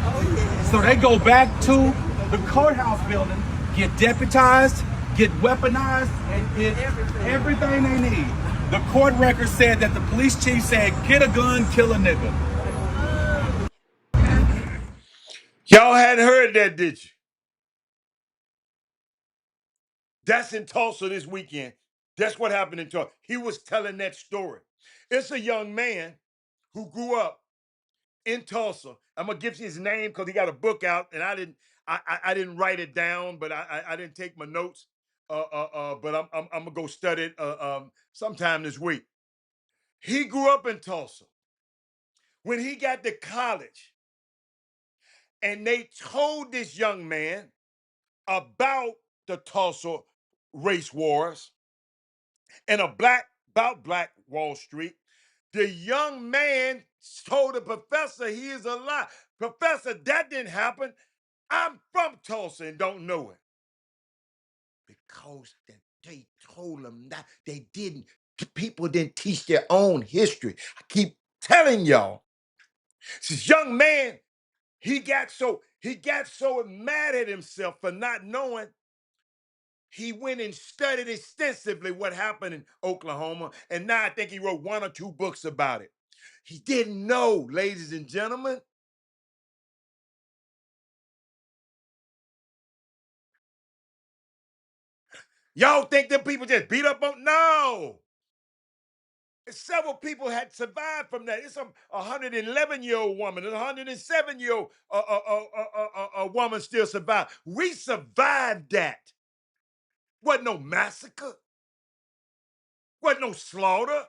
Oh, yeah. So they go back to the courthouse building, get deputized, get weaponized, and get everything they need. The court record said that the police chief said, get a gun, kill a nigga. Y'all hadn't heard that, did you? That's in Tulsa this weekend. That's what happened in Tulsa. He was telling that story. It's a young man who grew up in Tulsa. I'm gonna give you his name because he got a book out, and I didn't write it down, but I didn't take my notes. But I'm gonna go study it sometime this week. He grew up in Tulsa. When he got to college, and they told this young man about the Tulsa race wars and about Black Wall Street, the young man told the professor he is a lie. Professor, that didn't happen. I'm from Tulsa and don't know it. Because they told him that they didn't, people didn't teach their own history. I keep telling y'all. This young man, he got so mad at himself for not knowing. He went and studied extensively what happened in Oklahoma, and now I think he wrote 1 or 2 books about it. He didn't know, ladies and gentlemen. Y'all think them people just beat up on? No. Several people had survived from that. It's a 111-year-old woman, a 107-year-old woman still survived. We survived that. Wasn't no massacre. Wasn't no slaughter.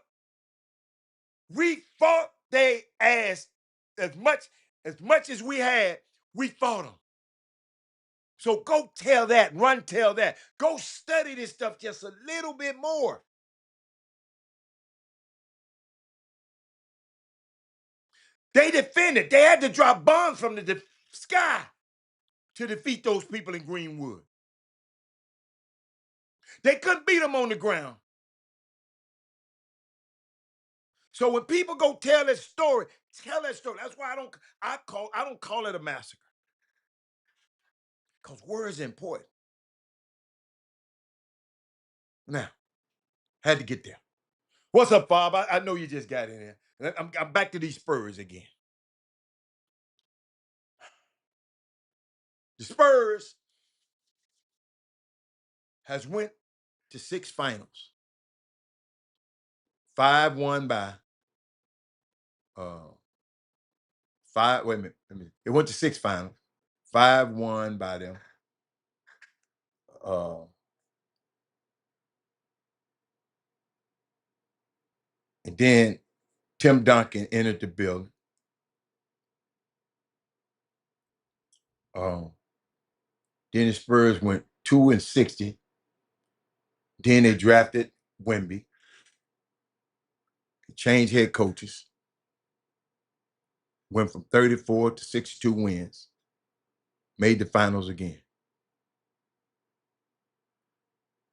We fought they ass as much as we had. We fought them. So go tell that, run tell that. Go study this stuff just a little bit more. They defended. They had to drop bombs from the sky to defeat those people in Greenwood. They couldn't beat them on the ground. So when people go tell that story, tell that story. That's why I don't call it a massacre. Because words are important. Now, had to get there. What's up, Bob? I know you just got in there. I'm back to these Spurs again. The Spurs has went to 6 finals. 5 won by 5. Wait a minute. It went to 6 finals. 5 won by them. And then Tim Duncan entered the building. Then the Spurs went 2-60. Then they drafted Wemby. Changed head coaches. Went from 34 to 62 wins. Made the finals again.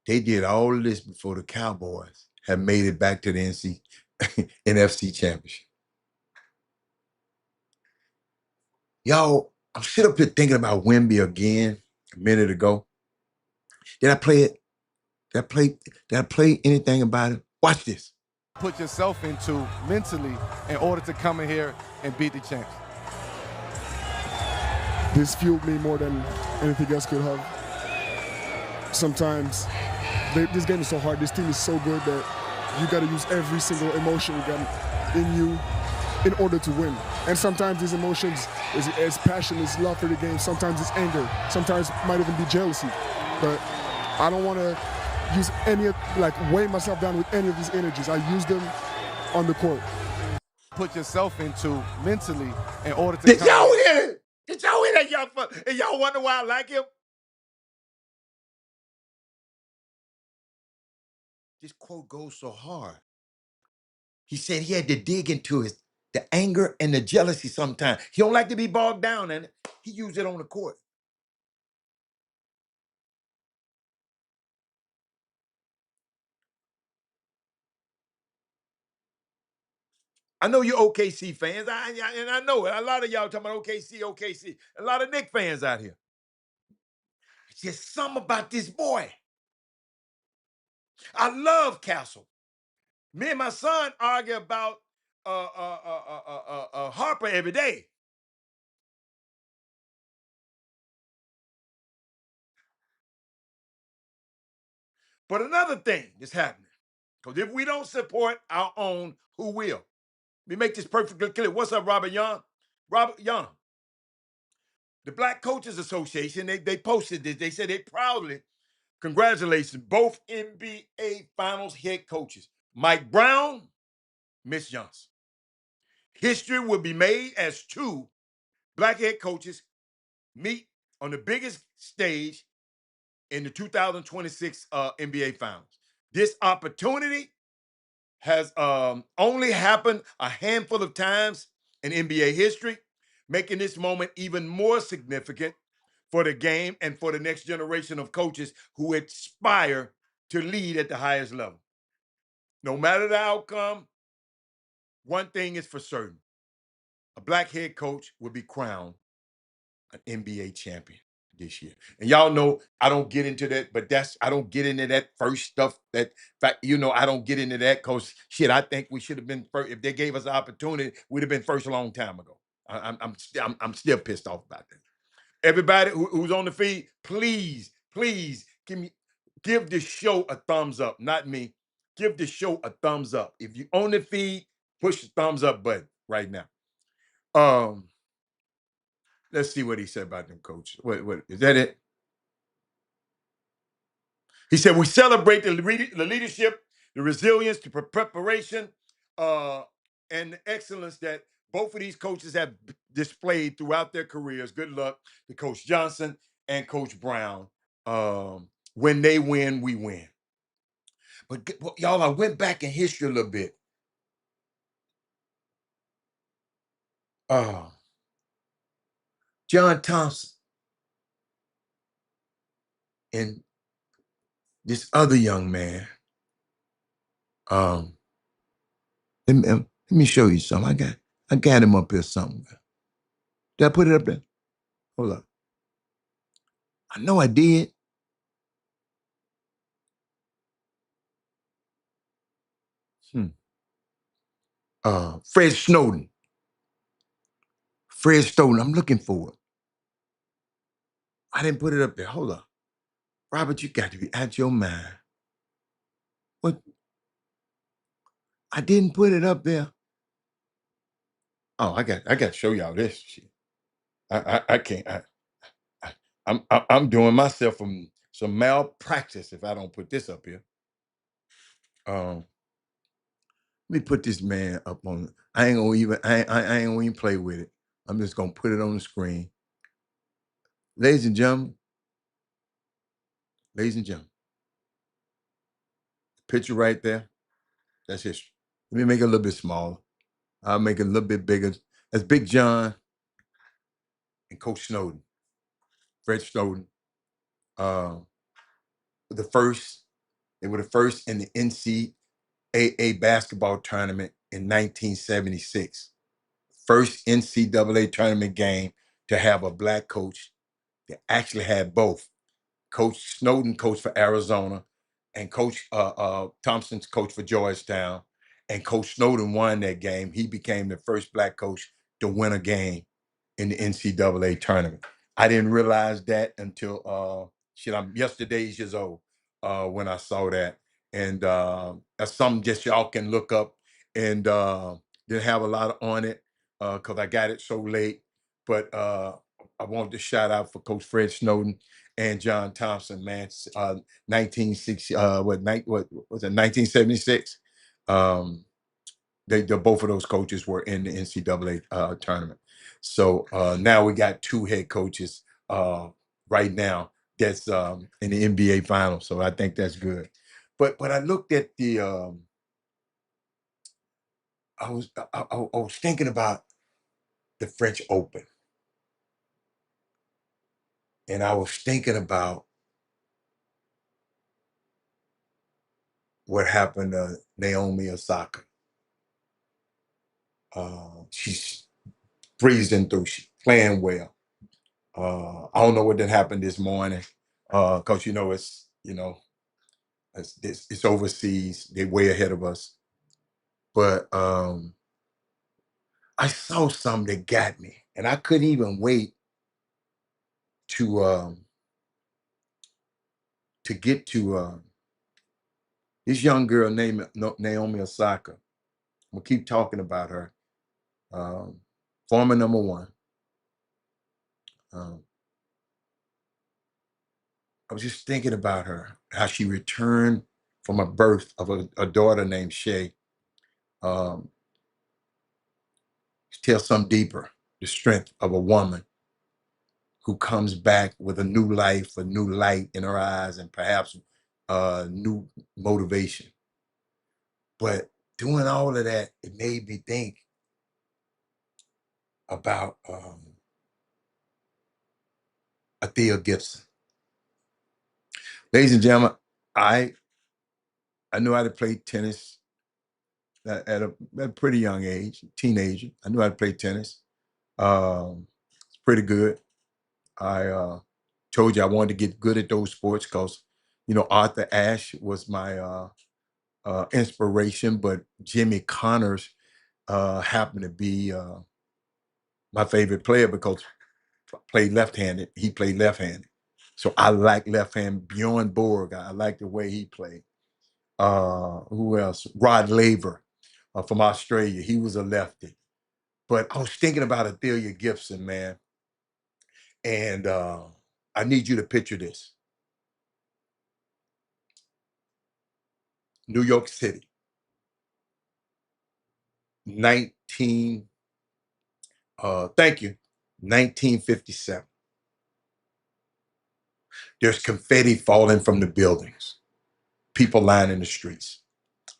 They did all of this before the Cowboys had made it back to the NFC Championship. Y'all, I'm sitting up here thinking about Wemby again a minute ago. Did I play it? Did I play anything about it? Watch this. Put yourself into mentally in order to come in here and beat the champs? This fueled me more than anything else could have. Sometimes this game is so hard, this team is so good that you got to use every single emotion you got in you in order to win. And sometimes these emotions is passion, is love for the game, sometimes it's anger, sometimes it might even be jealousy. But I don't want to use weigh myself down with any of these energies. I use them on the court. Put yourself into mentally in order to Did y'all hear it? Did y'all hear that, y'all? And y'all wonder why I like him? This quote goes so hard. He said he had to dig into the anger and the jealousy sometimes. He don't like to be bogged down in it. He used it on the court. I know you OKC fans, and I know it. A lot of y'all talking about OKC. A lot of Knicks fans out here. It's just something about this boy. I love Castle. Me and my son argue about Harper every day. But another thing that's happening. Because if we don't support our own, who will? Let me make this perfectly clear. What's up, Robert Young? Robert Young. The Black Coaches Association, they posted this. They said they proudly congratulates both NBA Finals head coaches, Mike Brown, Miss Johnson. History will be made as two Black head coaches meet on the biggest stage in the 2026 NBA Finals. This opportunity has only happened a handful of times in NBA history, making this moment even more significant for the game and for the next generation of coaches who aspire to lead at the highest level. No matter the outcome, one thing is for certain. A Black head coach will be crowned an NBA champion this year. And y'all know I don't get into that, but I don't get into that first stuff. That fact, I don't get into that because shit, I think we should have been first. If they gave us the opportunity, we'd have been first a long time ago. I'm still pissed off about that. Everybody who's on the feed, please, please give this show a thumbs up. Not me. Give the show a thumbs up. If you on the feed, push the thumbs up button right now. Let's see what he said about them coaches. What is that it? He said, we celebrate the leadership, the resilience, the preparation, and the excellence that both of these coaches have displayed throughout their careers. Good luck to Coach Johnson and Coach Brown. When they win, we win. But y'all, I went back in history a little bit. John Thompson and this other young man. Let me show you something. I got him up here somewhere. Did I put it up there? Hold up. I know I did. Fred Snowden. Fred Snowden. I'm looking for it. I didn't put it up there. Hold up. Robert, you got to be out your mind. What? I didn't put it up there. Oh, I got to show y'all this shit. I can't. I'm doing myself some malpractice if I don't put this up here. Let me put this man up on. I ain't gonna even play with it. I'm just gonna put it on the screen. Ladies and gentlemen, picture right there. That's history. Let me make it a little bit smaller. I'll make it a little bit bigger. That's Big John and Coach Snowden, Fred Snowden. The first, they were the first in the NCAA basketball tournament in 1976. First NCAA tournament game to have a Black coach that actually had both. Coach Snowden coached for Arizona, and Coach Thompson's coach for Georgetown. And Coach Snowden won that game. He became the first Black coach to win a game in the NCAA tournament. I didn't realize that until I'm yesterday's years old when I saw that. And that's something just y'all can look up, and didn't have a lot on it because I got it so late. But I wanted to shout out for Coach Fred Snowden and John Thompson, man. 1960, what was it, 1976? They both of those coaches were in the NCAA tournament. So now we got two head coaches right now that's in the NBA finals. So I think that's good. But I looked at the I was thinking about the French Open. And I was thinking about what happened to Naomi Osaka. She's breezing through, she's playing well. I don't know what did happen this morning, because it's overseas. They're way ahead of us. But I saw something that got me, and I couldn't even wait to get to This young girl named Naomi Osaka. I'm gonna keep talking about her. Former number one. Um, I was just thinking about her, how she returned from a birth of a daughter named Shay. Um, tells some deeper, the strength of a woman who comes back with a new life, a new light in her eyes, and perhaps new motivation. But doing all of that, it made me think about Athea Gibson. Ladies and gentlemen, I knew how to play tennis at a pretty young age, teenager. I knew how to play tennis. It's pretty good. I told you I wanted to get good at those sports because, Arthur Ashe was my inspiration, but Jimmy Connors happened to be my favorite player because I played left-handed. He played left-handed. So I like left-hand. Bjorn Borg, I like the way he played. Who else? Rod Laver from Australia. He was a lefty. But I was thinking about Athea Gibson, man. And I need you to picture this. New York City, 19, thank you, 1957. There's confetti falling from the buildings, people lining the streets,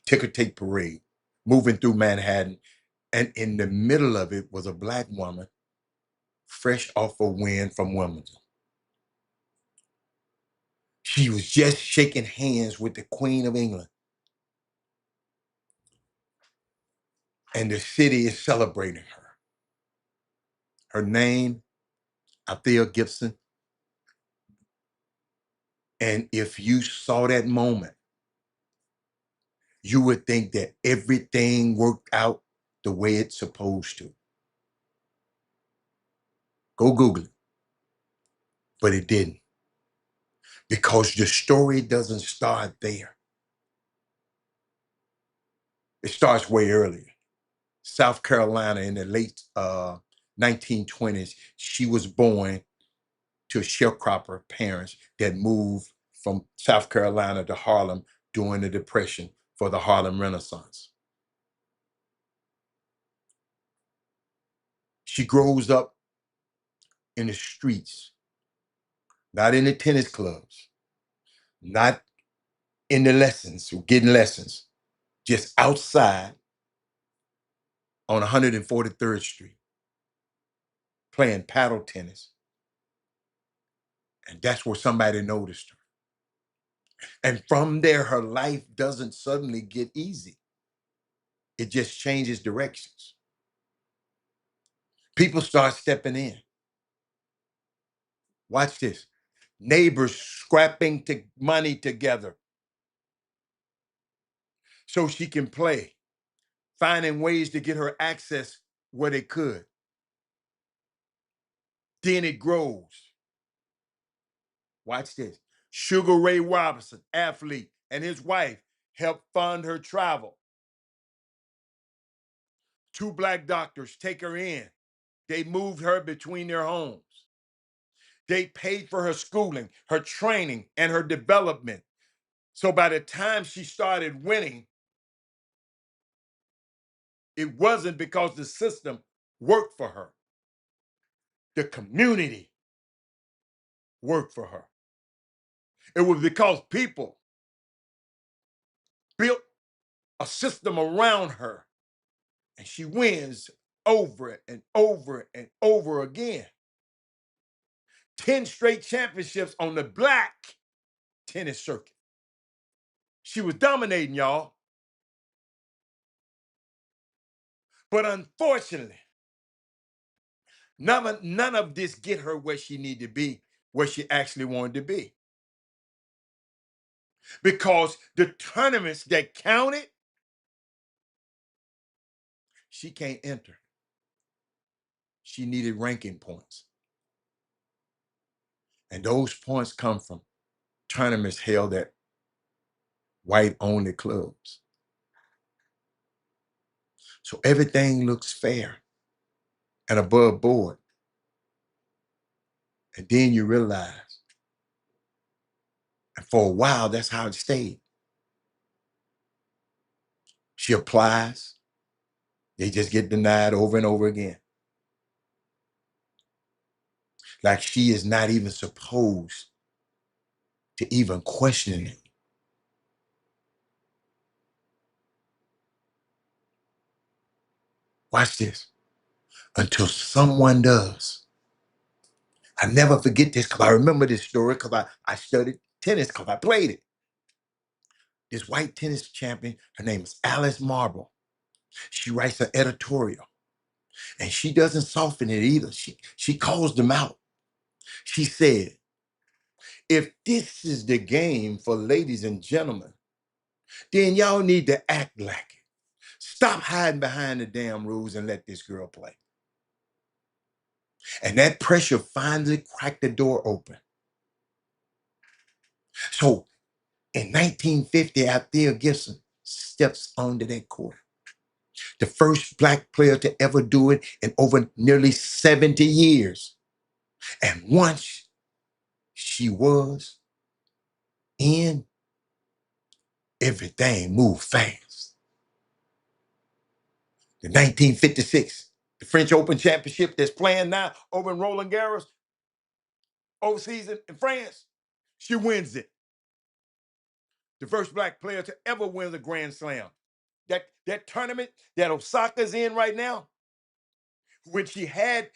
ticker tape parade, moving through Manhattan. And in the middle of it was a Black woman, fresh off a win from Wimbledon. She was just shaking hands with the Queen of England. And the city is celebrating her. Her name, Althea Gibson. And if you saw that moment, you would think that everything worked out the way it's supposed to. Go Google it. But it didn't. Because the story doesn't start there. It starts way earlier. South Carolina in the late 1920s, she was born to sharecropper parents that moved from South Carolina to Harlem during the Depression for the Harlem Renaissance. She grows up in the streets, not in the tennis clubs, not in the lessons, or getting lessons, just outside on 143rd Street, playing paddle tennis. And that's where somebody noticed her. And from there, her life doesn't suddenly get easy. It just changes directions. People start stepping in. Watch this. Neighbors scrapping money together so she can play, finding ways to get her access where they could. Then it grows. Watch this. Sugar Ray Robinson, athlete, and his wife helped fund her travel. 2 Black doctors take her in. They moved her between their homes. They paid for her schooling, her training, and her development. So by the time she started winning, it wasn't because the system worked for her. The community worked for her. It was because people built a system around her, and she wins over and over and over again. 10 straight championships on the Black tennis circuit. She was dominating, y'all. But unfortunately, none of this get her where she needed to be, where she actually wanted to be. Because the tournaments that counted, she can't enter. She needed ranking points. And those points come from tournaments held at white-only clubs. So everything looks fair and above board. And then you realize, and for a while, that's how it stayed. She applies, they just get denied over and over again. Like she is not even supposed to even question it. Watch this. Until someone does. I never forget this because I remember this story because I studied tennis because I played it. This white tennis champion, her name is Alice Marble. She writes an editorial and she doesn't soften it either. She calls them out. She said, if this is the game for ladies and gentlemen, then y'all need to act like it. Stop hiding behind the damn rules and let this girl play. And that pressure finally cracked the door open. So in 1950, Althea Gibson steps onto that court. The first Black player to ever do it in over nearly 70 years. And once she was in, everything moved fast. The 1956, the French Open Championship that's playing now over in Roland Garros, overseas in France, she wins it. The first Black player to ever win the Grand Slam. That tournament that Osaka's in right now, when she had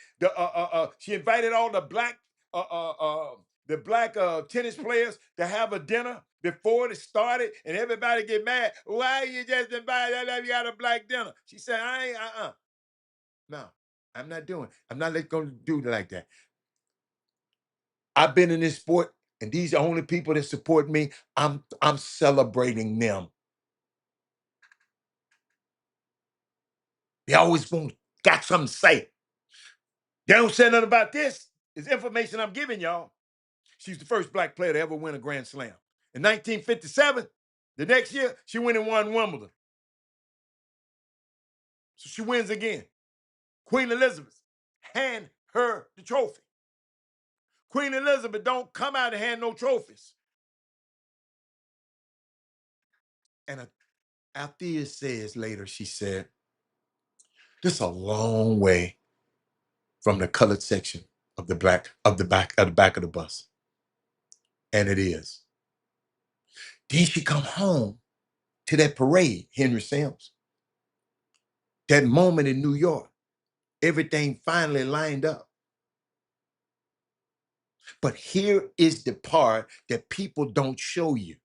she invited all the black tennis players to have a dinner before it started, and everybody get mad. Why you just invited? You got a black dinner. She said, I ain't, no, I'm not doing. I'm not going to do it like that. I've been in this sport, and these are the only people that support me. I'm celebrating them. They always got something to say. They don't say nothing about this. It's information I'm giving y'all. She's the first Black player to ever win a Grand Slam. In 1957, the next year, she went and won Wimbledon. So she wins again. Queen Elizabeth hand her the trophy. Queen Elizabeth don't come out and hand no trophies. And Althea says later, she said, this is a long way from the colored section of the back of the bus. And it is. Then she come home to that parade, Henry Sims. That moment in New York, everything finally lined up. But here is the part that people don't show you.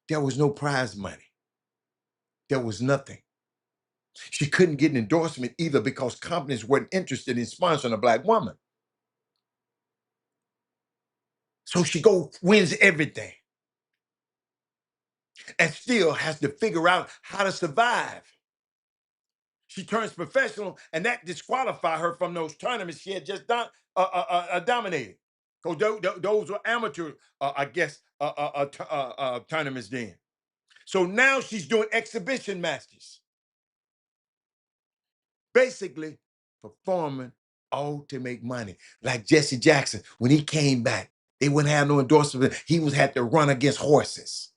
There was no prize money. There was nothing. She couldn't get an endorsement either because companies weren't interested in sponsoring a Black woman. So she wins everything and still has to figure out how to survive. She turns professional, and that disqualified her from those tournaments she had just dominated. Because those were amateur, tournaments then. So now she's doing exhibition matches. Basically, performing all to make money. Like Jesse Jackson, when he came back, they wouldn't have no endorsement. He had to run against horses.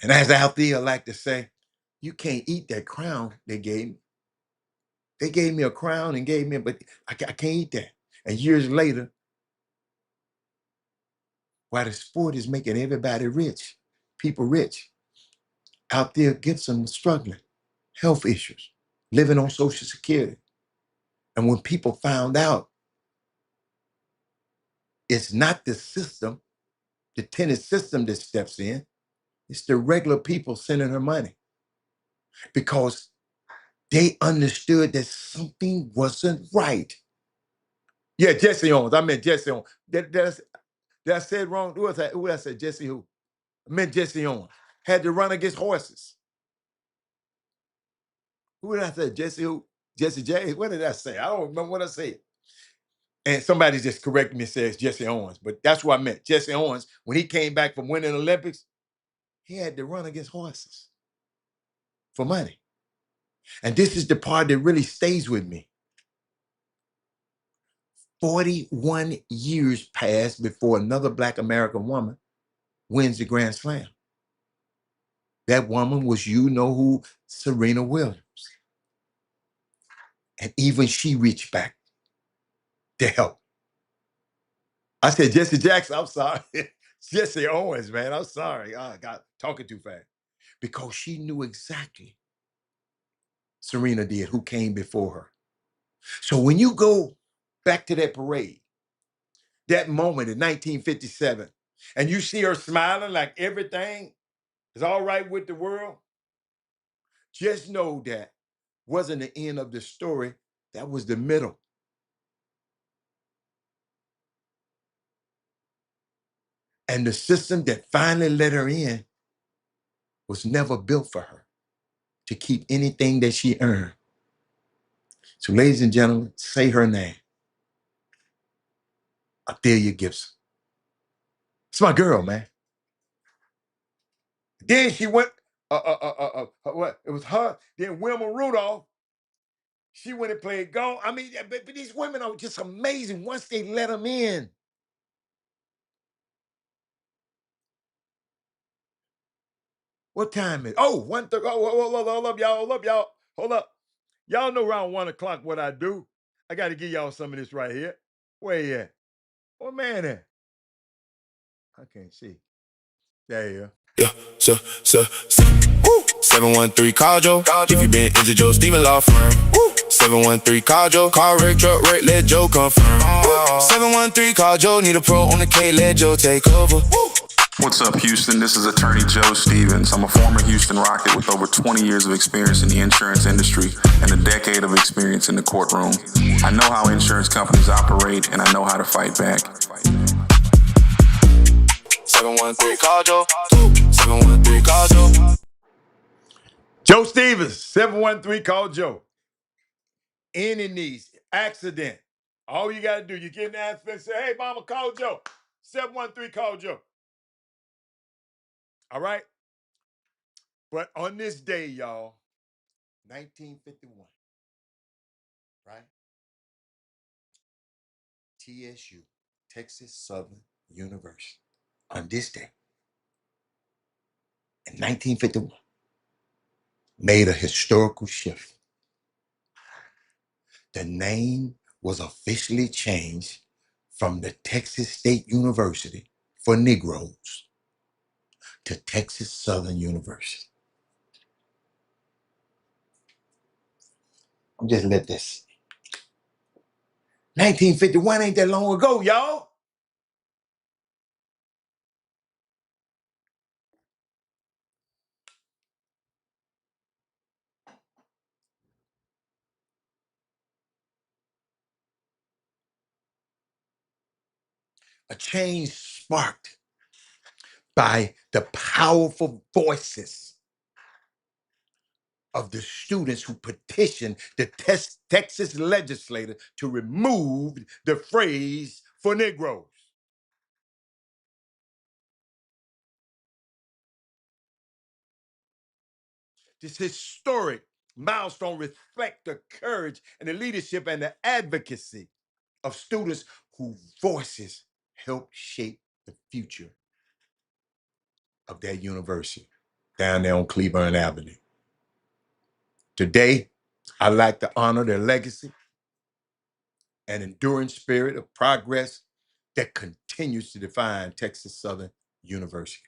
And as Althea like to say, you can't eat that crown they gave me. They gave me a crown and gave me, but I can't eat that. And years later, while the sport is making everybody rich, people rich, Althea Gibson was struggling, health issues, living on Social Security. And when people found out it's not the system, the tennis system that steps in, it's the regular people sending her money because they understood that something wasn't right. Yeah, Jesse Owens. I meant Jesse Owens. Did I say it wrong? Who did I say? Jesse who? I meant Jesse Owens. Had to run against horses. Who did I say? Jesse who? Jesse J? What did I say? I don't remember what I said. And somebody just corrected me and says Jesse Owens, but that's what I meant. Jesse Owens, when he came back from winning the Olympics, he had to run against horses for money. And this is the part that really stays with me. 41 years passed before another Black American woman wins the Grand Slam. That woman was, you know who, Serena Williams. And even she reached back to help. I said Jesse Jackson, I'm sorry. Jesse Owens, man, I'm sorry. I got talking too fast. Because she knew exactly Serena did, who came before her. So when you go back to that parade, that moment in 1957, and you see her smiling like everything is all right with the world, just know that wasn't the end of the story. That was the middle. And the system that finally let her in was never built for her to keep anything that she earned. So, ladies and gentlemen, say her name. Adelia Gibson. It's my girl, man. Then she went, what? It was her. Then Wilma Rudolph. She went and played golf. I mean, but these women are just amazing once they let them in. What time is it? Oh, 1:30. Oh, hold up, y'all. Hold up, y'all. Hold up. Y'all know around 1 o'clock what I do. I got to give y'all some of this right here. Where you at? What man at? I can't see. There you are. Yeah, so, woo. 713 call Joe. If you been injured, Joe Steven Law Firm. Woo. 713 call Joe. Car wreck, truck wreck, let Joe confirm. 713 call Joe. Need a pro on the K, let Joe take over. Woo. What's up, Houston? This is Attorney Joe Stevens. I'm a former Houston Rocket with over 20 years of experience in the insurance industry and a decade of experience in the courtroom. I know how insurance companies operate, and I know how to fight back. 713 call Joe. 713 call Joe. Joe Stevens, 713 call Joe. Any needs, accident. All you got to do, you get in the accident and say, hey, mama, call Joe. 713 call Joe. All right? But on this day, y'all, 1951, right? TSU, Texas Southern University, on this day, in 1951, made a historical shift. The name was officially changed from the Texas State University for Negroes to Texas Southern University. I'm just let this. 1951 ain't that long ago, y'all. A change sparked by the powerful voices of the students who petitioned the Texas legislature to remove the phrase for Negroes. This historic milestone reflects the courage and the leadership and the advocacy of students whose voices helped shape the future of that university down there on Cleveland Avenue. Today, I'd like to honor their legacy and enduring spirit of progress that continues to define Texas Southern University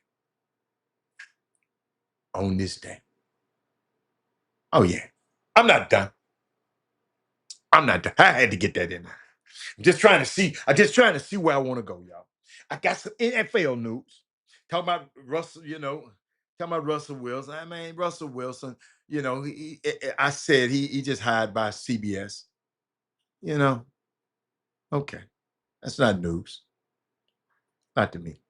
on this day. Oh yeah, I'm not done. I'm not done. I had to get that in there. I'm just trying to see where I want to go, y'all. I got some NFL news. Talking about Russell, talking about Russell Wilson. I mean, Russell Wilson, I said he just hired by CBS. Okay. That's not news. Not to me.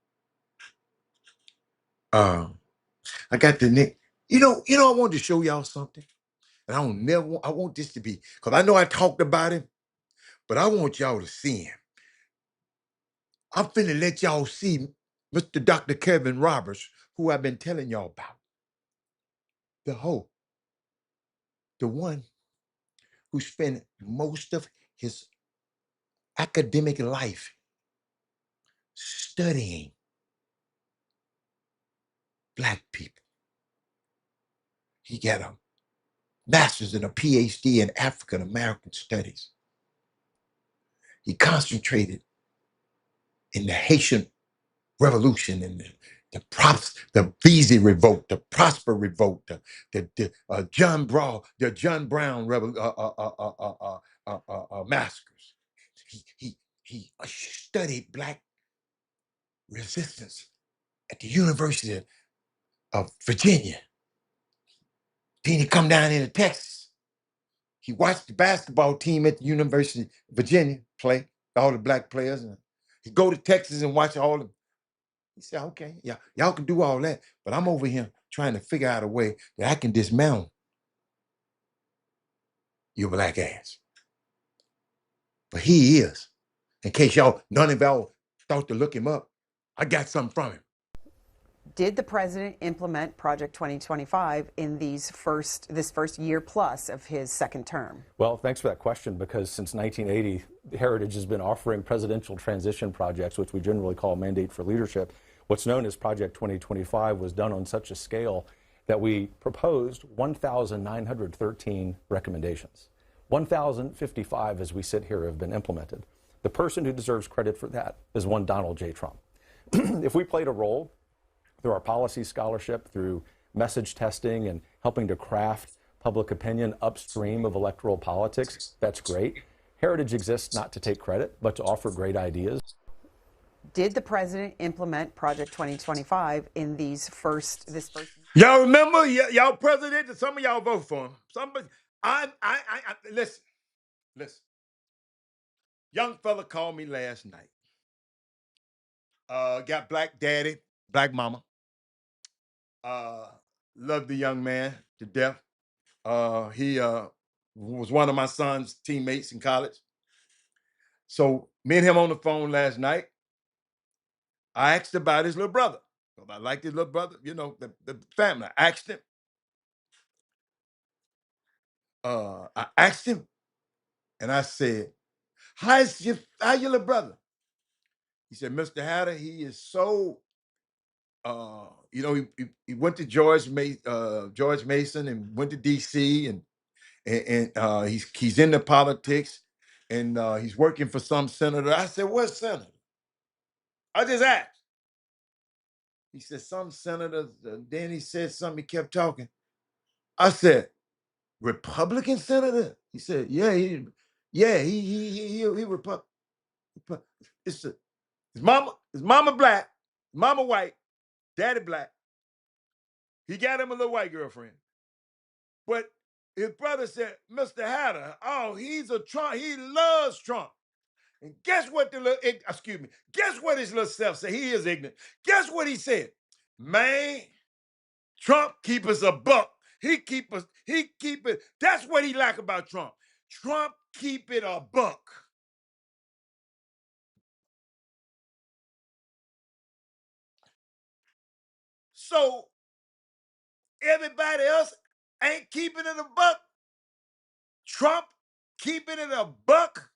I got the Nick. I wanted to show y'all something. And I want this to be, because I know I talked about him, but I want y'all to see him. I'm finna let y'all see Mr. Dr. Kevin Roberts, who I've been telling y'all about. The hope, the one who spent most of his academic life studying Black people. He got a master's and a PhD in African American studies. He concentrated in the Haitian Revolution and the Veazey Revolt, the Prosper Revolt, the John Brown, massacres. He studied Black resistance at the University of Virginia. Then he come down into Texas. He watched the basketball team at the University of Virginia play, all the Black players. And he go to Texas and watch all the. He said, okay, yeah, y'all can do all that, but I'm over here trying to figure out a way that I can dismount your Black ass. But he is. In case none of y'all thought to look him up, I got something from him. Did the president implement Project 2025 in this first year plus of his second term? Well, thanks for that question, because since 1980, Heritage has been offering presidential transition projects, which we generally call Mandate for Leadership. What's known as Project 2025 was done on such a scale that we proposed 1,913 recommendations. 1,055 as we sit here have been implemented. The person who deserves credit for that is one Donald J. Trump. If we played a role through our policy scholarship, through message testing and helping to craft public opinion upstream of electoral politics, that's great. Heritage exists not to take credit, but to offer great ideas. Did the president implement Project 2025 in this first? Y'all remember? Y'all president, some of y'all vote for him. Somebody, listen. Young fella called me last night. Got Black daddy, Black mama. Loved the young man to death. He was one of my son's teammates in college. So me and him on the phone last night. I asked about his little brother. I liked his little brother, the family. I asked him. And I said, how's your little brother? He said, Mr. Hatter, he is so he went to George Mason and went to DC and he's into politics and he's working for some senator. I said, what senator? I just asked. He said, some senator. Then he said something, he kept talking. I said, Republican senator? He said, yeah, he Republican. His mama black, mama white, daddy black. He got him a little white girlfriend. But his brother said, Mr. Hatter, oh, he's a Trump. He loves Trump. And guess what guess what his little self said? He is ignorant. Guess what he said? Man, Trump keep us a buck. He keep it. That's what he like about Trump. Trump keep it a buck. So everybody else ain't keeping it a buck. Trump keeping it a buck.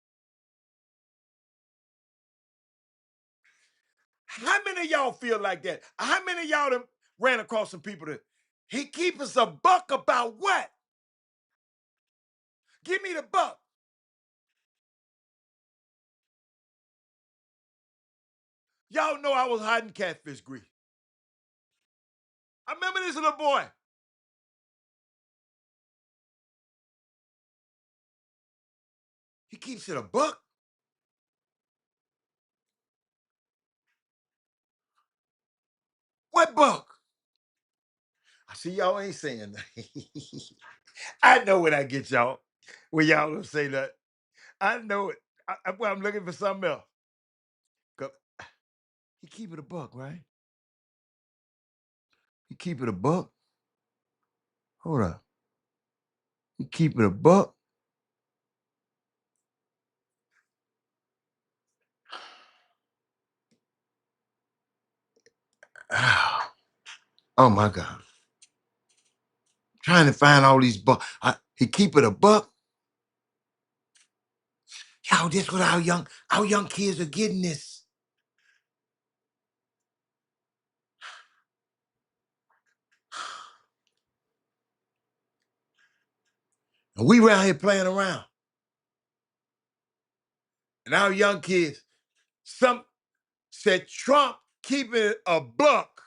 How many of y'all feel like that? How many of y'all done ran across some people that he keep us a buck about what? Give me the buck. Y'all know I was hiding catfish grease. I remember this little boy. He keeps it a buck. What buck? I see y'all ain't saying that. I know when I get y'all. When y'all don't say that. I know it. I'm looking for something else. He keep it a buck, right? He keep it a buck. Hold on. He keep it a buck. Oh my God. Trying to find all these bucks. He keep it a buck. Yo, this what our young kids are getting this. And we around here playing around. And our young kids, some said Trump keeping it a buck.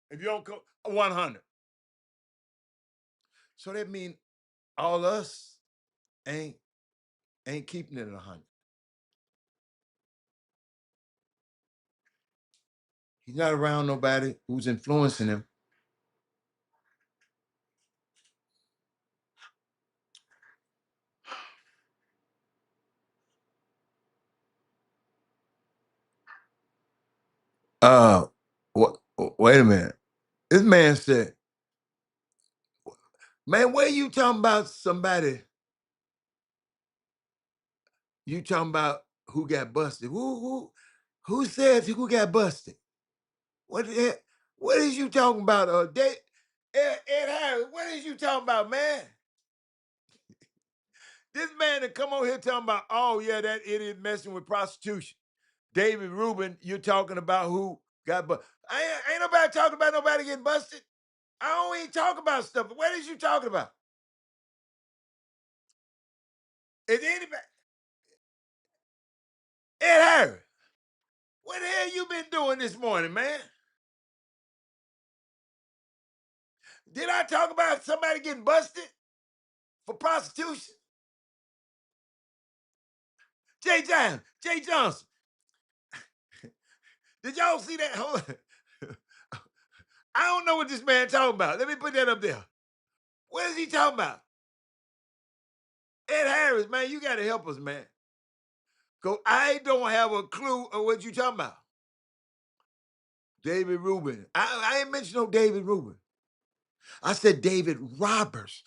If you don't go 100. So that means all us ain't keeping it 100. He's not around nobody who's influencing him. What? Wait a minute. This man said, "Man, where you talking about somebody? You talking about who got busted? Who says who got busted? What the heck? What is you talking about? Ed Harris, what is you talking about, man? This man that come on here talking about, oh yeah, that idiot messing with prostitution. David Rubin, you're talking about who got busted. Ain't nobody talking about nobody getting busted. I don't even talk about stuff. What is you talking about? Is anybody Ed Harris? What the hell you been doing this morning, man? Did I talk about somebody getting busted for prostitution? Jay Johnson. Did y'all see that? I don't know what this man talking about. Let me put that up there. What is he talking about? Ed Harris, man, you got to help us, man. I don't have a clue of what you talking about. David Rubin. I ain't mentioned no David Rubin. I said David Roberts.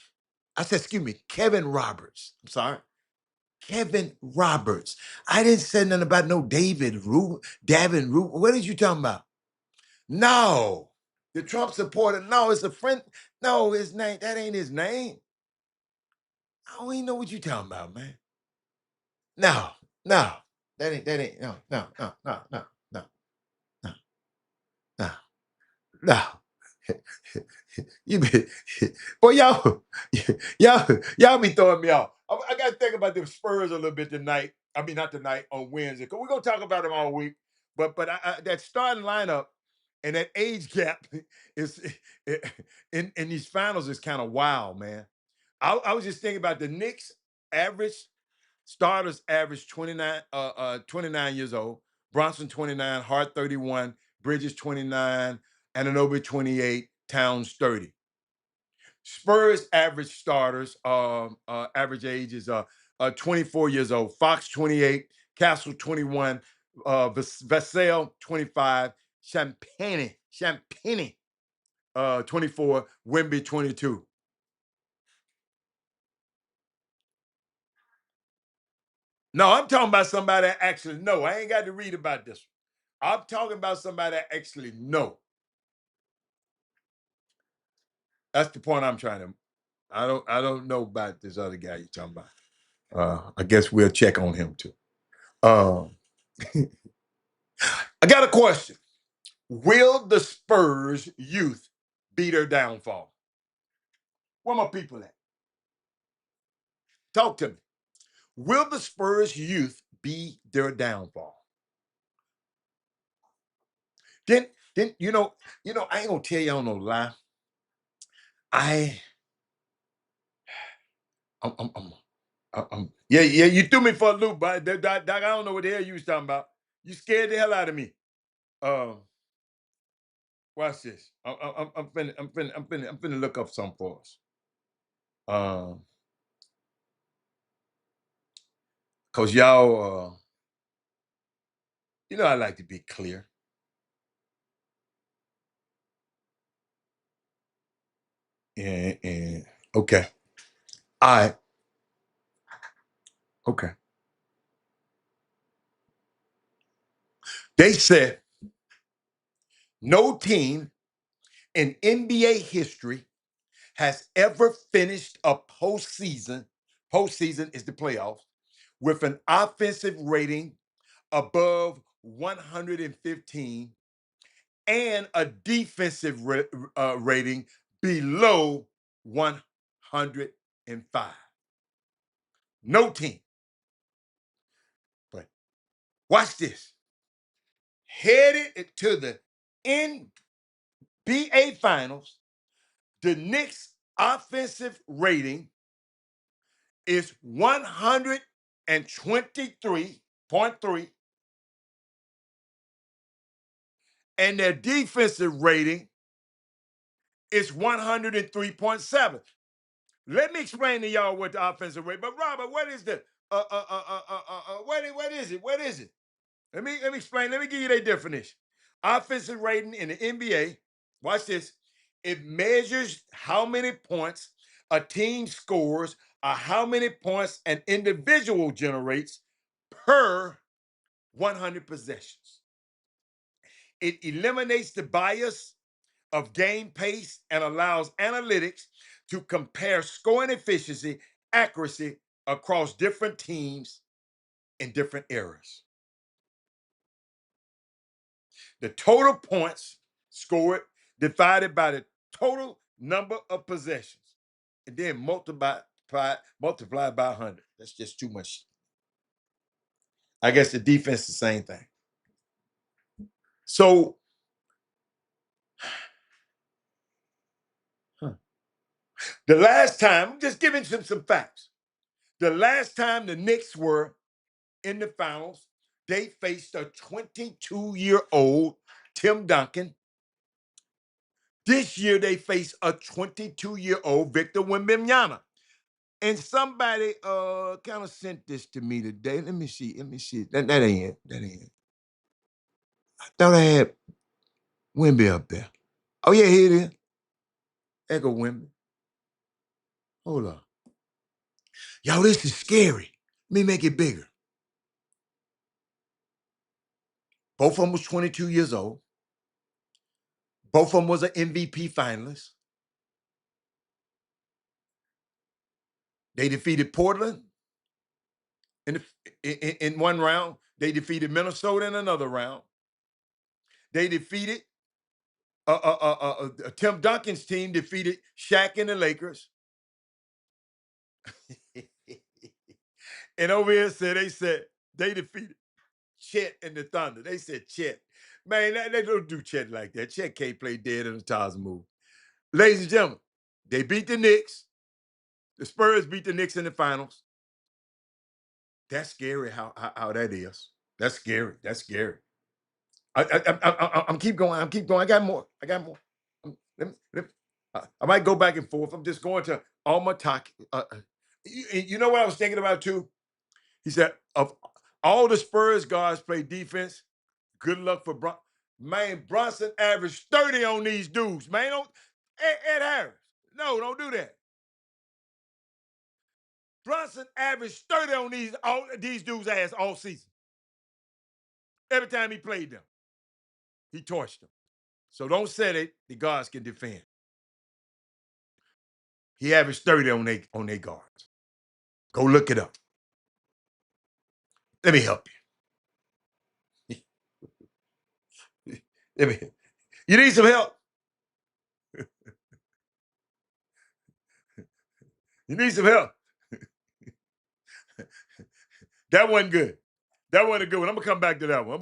I said, excuse me, Kevin Roberts. I'm sorry. Kevin Roberts. I didn't say nothing about no David Rubin, Davin Rubin. What is you talking about? No. The Trump supporter. No, it's a friend. No, his name. That ain't his name. I don't even know what you talking about, man. No, no. That ain't, no, no, no, no, no, no, no, no, no. You be, boy, y'all be throwing me off. I got to think about the Spurs a little bit tonight. I mean, not tonight, on Wednesday. Because we're going to talk about them all week. But that starting lineup and that age gap is in these finals is kind of wild, man. I was just thinking about the Knicks average starters average 29 years old. Bronson 29, Hart 31, Bridges 29, Anunoby 28, Towns 30. Spurs average starters average age is 24 years old. Fox 28, Castle 21, Vassell 25, Champagne 24, Wemby 22. No, I'm talking about somebody that actually know. I ain't got to read about this one. I'm talking about somebody that actually know. That's the point I'm trying to. I don't know about this other guy you're talking about. I guess we'll check on him too. I got a question. Will the Spurs youth be their downfall? Where my people at? Talk to me. Will the Spurs youth be their downfall? Then I ain't gonna tell y'all no lie. Yeah, you threw me for a loop, but Doc, I don't know what the hell you was talking about. You scared the hell out of me. Watch this. I'm finna look up something for us. Cause y'all, I like to be clear. And okay, all right, okay. They said No team in NBA history has ever finished a postseason is the playoffs, with an offensive rating above 115 and a defensive rating below 105. No team. But watch this. Headed to the NBA Finals, the Knicks' offensive rating is 123.3, and their defensive rating is 103.7. Let me explain to y'all what the offensive rating. But Robert, what is the what is it? What is it? Let me explain. Let me give you their definition. Offensive rating in the NBA. Watch this. It measures how many points a team scores or how many points an individual generates per 100 possessions. It eliminates the bias of game pace and allows analytics to compare scoring efficiency, accuracy across different teams in different eras. The total points scored divided by the total number of possessions, and then multiplied by 100. That's just too much. I guess the defense is the same thing. So, the last time, I'm just giving some facts. The last time the Knicks were in the finals, they faced a 22-year-old Tim Duncan. This year, they face a 22-year-old Victor Wembanyama. And somebody kind of sent this to me today. Let me see. That ain't it. That ain't it. I thought I had Wemby up there. Oh, yeah, here it is. Echo Wemby. Hold on. Yo, this is scary. Let me make it bigger. Both of them was 22 years old. Both of them was an MVP finalist. They defeated Portland in one round. They defeated Minnesota in another round. They defeated Tim Duncan's team defeated Shaq and the Lakers. And over here they said they defeated Chet and the Thunder. They said Chet. Man, they don't do Chet like that. Chet can't play dead in the Taz move. Ladies and gentlemen, they beat the Knicks. The Spurs beat the Knicks in the finals. That's scary how that is. That's scary. That's scary. I'm keep going. I'm keep going. I got more. I might go back and forth. I'm just going to Alma Talk. You know what I was thinking about too? He said, of all the Spurs guards play defense, good luck for Bronson. Man, Bronson averaged 30 on these dudes. Man, Ed Harris. No, don't do that. Bronson averaged 30 on these dudes' ass all season. Every time he played them, he torched them. So don't say that the guards can defend. He averaged 30 on their guards. Go look it up. Let me help you. You need some help? You need some help? That wasn't good. That wasn't a good one. I'm going to come back to that one.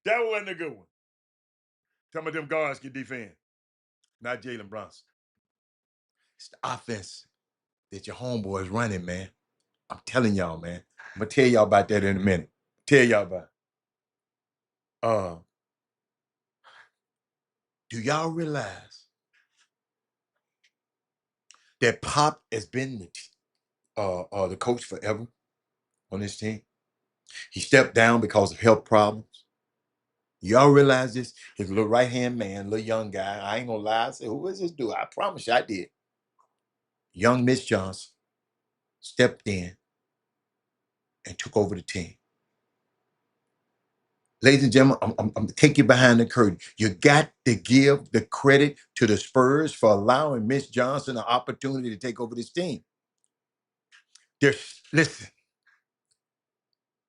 That wasn't a good one. Tell me them guards can defend. Not Jalen Brunson. It's the offense that your homeboy is running, man. I'm telling y'all, man. I'm going to tell y'all about that in a minute. Tell y'all about it. Do y'all realize that Pop has been the coach forever on this team? He stepped down because of health problems. Y'all realize this? His little right-hand man, little young guy, I ain't gonna lie, I said, who is this dude? I promise you I did. Young Miss Johnson stepped in and took over the team. Ladies and gentlemen, I'm gonna take you behind the curtain. You got to give the credit to the Spurs for allowing Miss Johnson the opportunity to take over this team. Listen,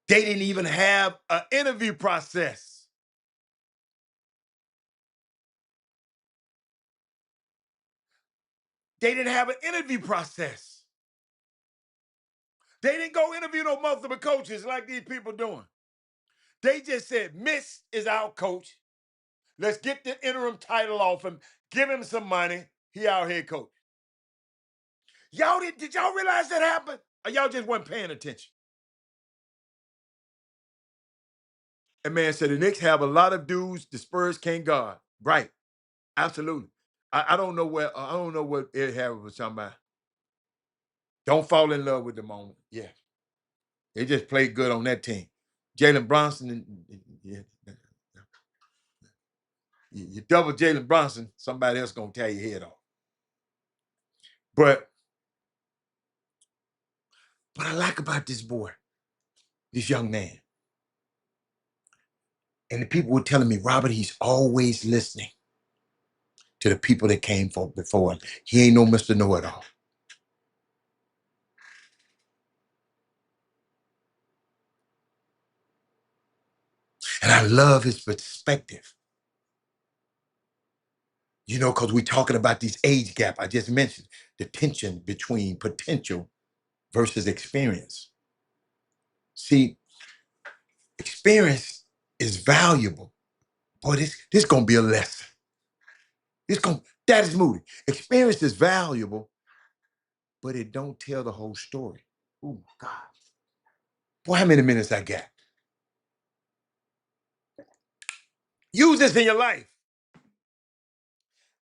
they didn't even have an interview process. They didn't have an interview process. They didn't go interview no multiple coaches like these people doing. They just said, Miss is our coach. Let's get the interim title off him. Give him some money. He our head coach. Y'all did y'all realize that happened? Or y'all just wasn't paying attention? And man said the Knicks have a lot of dudes the Spurs can't guard. Right. Absolutely. I don't know what Ed Harris was talking about. Don't fall in love with the moment. Yeah. They just played good on that team. Jalen Brunson, you double Jalen Brunson, somebody else gonna tear your head off. But what I like about this boy, this young man, and the people were telling me, Robert, he's always listening to the people that came before him. He ain't no Mr. Know-it-all. And I love his perspective. You know, because we're talking about this age gap. I just mentioned the tension between potential versus experience. See, experience is valuable. Boy, this gonna be a lesson. That is Moody. Experience is valuable, but it don't tell the whole story. Oh my God. Boy, how many minutes I got? Use this in your life.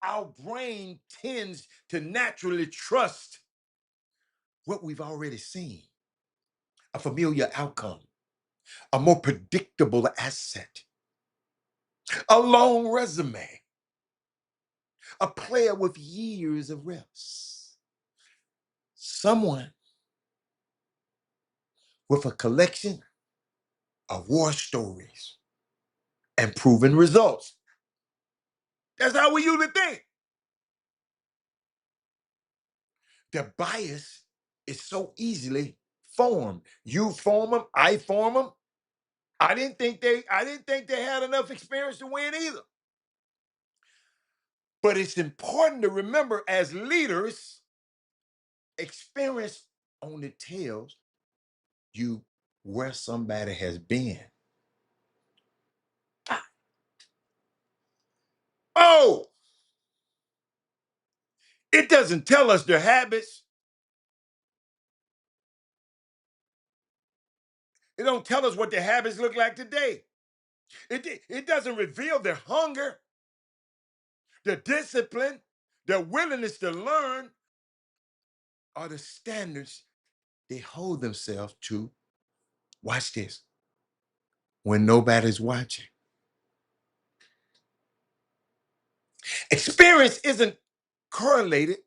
Our brain tends to naturally trust what we've already seen. A familiar outcome, a more predictable asset, a long resume, a player with years of reps, someone with a collection of war stories and proven results. That's how we usually think. The bias is so easily formed. You form them, I form them. I didn't think they had enough experience to win either. But it's important to remember as leaders, experience only tells you where somebody has been. Oh, it doesn't tell us their habits. It don't tell us what their habits look like today. It doesn't reveal their hunger, their discipline, their willingness to learn, or the standards they hold themselves to. Watch this. When nobody's watching. Experience isn't correlated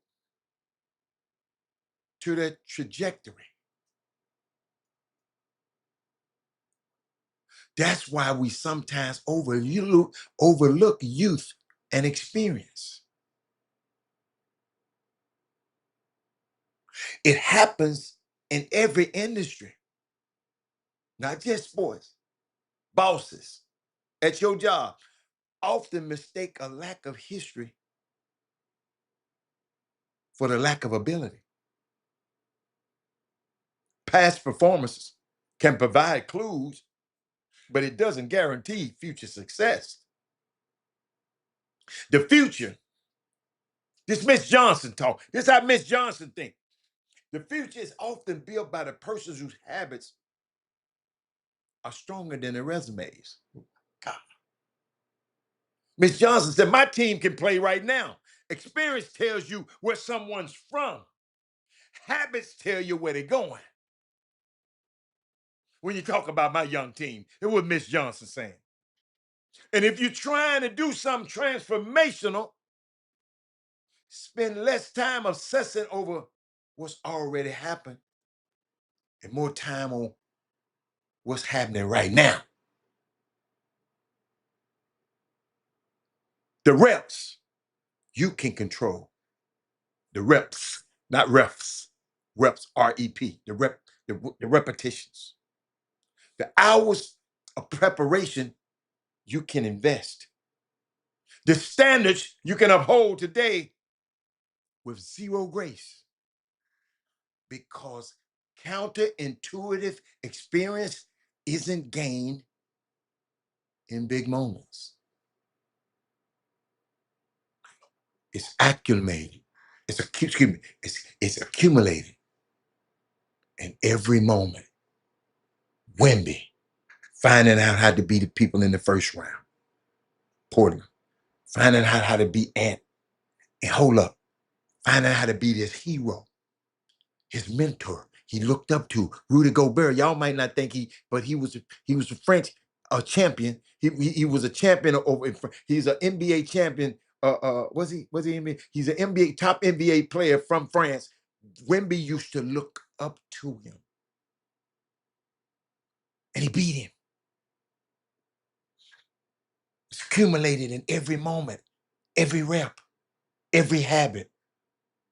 to the trajectory. That's why we sometimes overlook youth and experience. It happens in every industry, not just sports. Bosses at your job often mistake a lack of history for the lack of ability. Past performances can provide clues, but it doesn't guarantee future success. The future, this Miss Johnson talk, this how Miss Johnson think. The future is often built by the persons whose habits are stronger than their resumes. God. Miss Johnson said, my team can play right now. Experience tells you where someone's from. Habits tell you where they're going. When you talk about my young team, it was Miss Johnson saying. And if you're trying to do something transformational, spend less time obsessing over what's already happened and more time on what's happening right now. The reps, you can control. The reps, not refs. Reps, R-E-P, the repetitions. The hours of preparation you can invest. The standards you can uphold today with zero grace. Because counterintuitive experience isn't gained in big moments. It's accumulated. It's accumulated in every moment. Wemby, finding out how to beat the people in the first round. Portland, finding out how to beat Ant. And hold up, finding out how to beat his hero, his mentor. He looked up to Rudy Gobert. Y'all might not think but he was a French champion. He was a champion over in France. He's an NBA champion. Was he NBA? He's an NBA top NBA player from France. Wemby used to look up to him, and he beat him. It's accumulated in every moment, every rep, every habit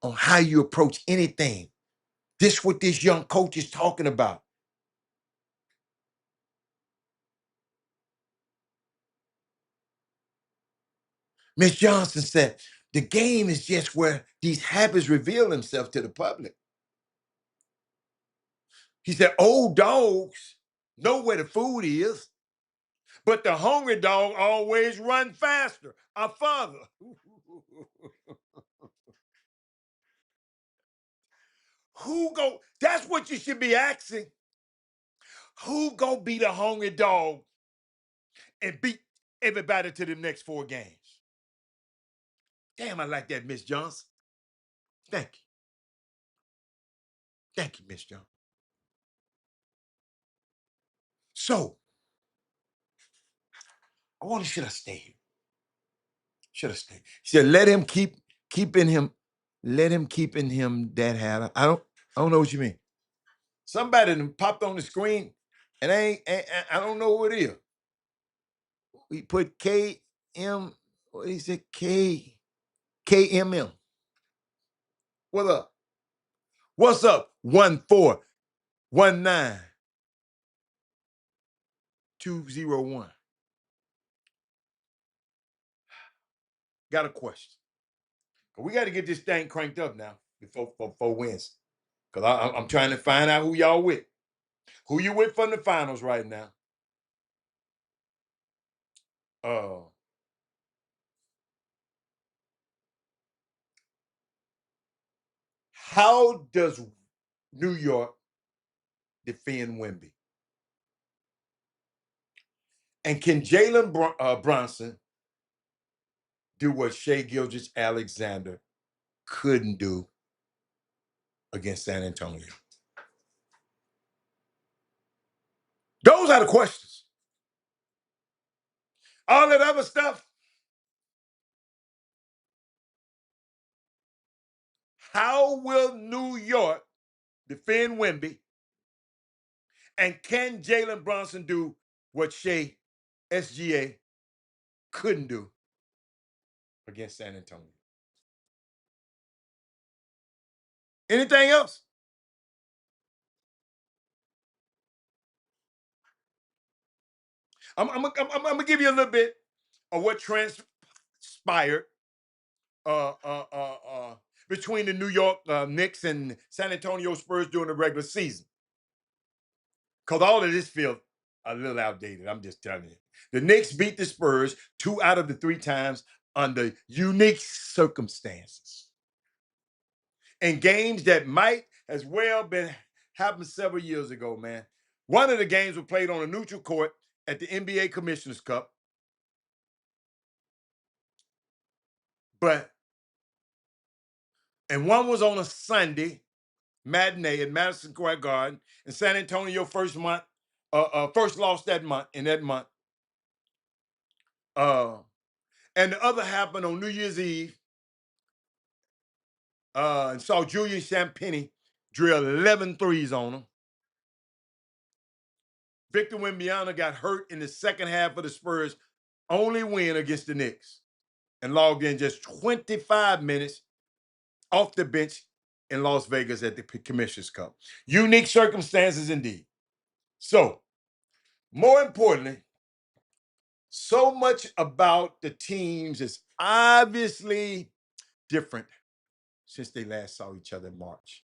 on how you approach anything. This what this young coach is talking about. Miss Johnson said, the game is just where these habits reveal themselves to the public. He said, old dogs know where the food is, but the hungry dog always run faster. Our father. That's what you should be asking. Who go be the hungry dog and beat everybody to the next 4 games? Damn, I like that, Miss Johnson. Thank you. Thank you, Miss Johnson. So, I want to, should I stay here? Should have stayed. She said, let him keep in him that hat. I don't know what you mean. Somebody popped on the screen, and I don't know who it is. We put KM, what is it? KMM. What up? What's up? 1419201. Got a question. We got to get this thing cranked up now before Wednesday. Because I'm trying to find out who y'all with. Who you with from the finals right now? How does New York defend Wemby? And can Jalen Brunson do what Shai Gilgeous-Alexander couldn't do against San Antonio? Those are the questions. All that other stuff, how will New York defend Wemby? And can Jalen Brunson do what Shai SGA couldn't do against San Antonio? Anything else? I'm gonna give you a little bit of what transpired between the New York Knicks and San Antonio Spurs during the regular season. Because all of this feels a little outdated. I'm just telling you. The Knicks beat the Spurs 2 out of the 3 times under unique circumstances. In games that might as well been happened several years ago, man. One of the games was played on a neutral court at the NBA Commissioner's Cup. And one was on a Sunday matinee at Madison Square Garden, and San Antonio first lost that month. And the other happened on New Year's Eve, and saw Julian Champagnie drill 11 threes on him. Victor Wembanyama got hurt in the second half of the Spurs' only win against the Knicks. and logged in just 25 minutes off the bench in Las Vegas at the Commissioner's Cup. Unique circumstances indeed. So, more importantly, so much about the teams is obviously different since they last saw each other in March,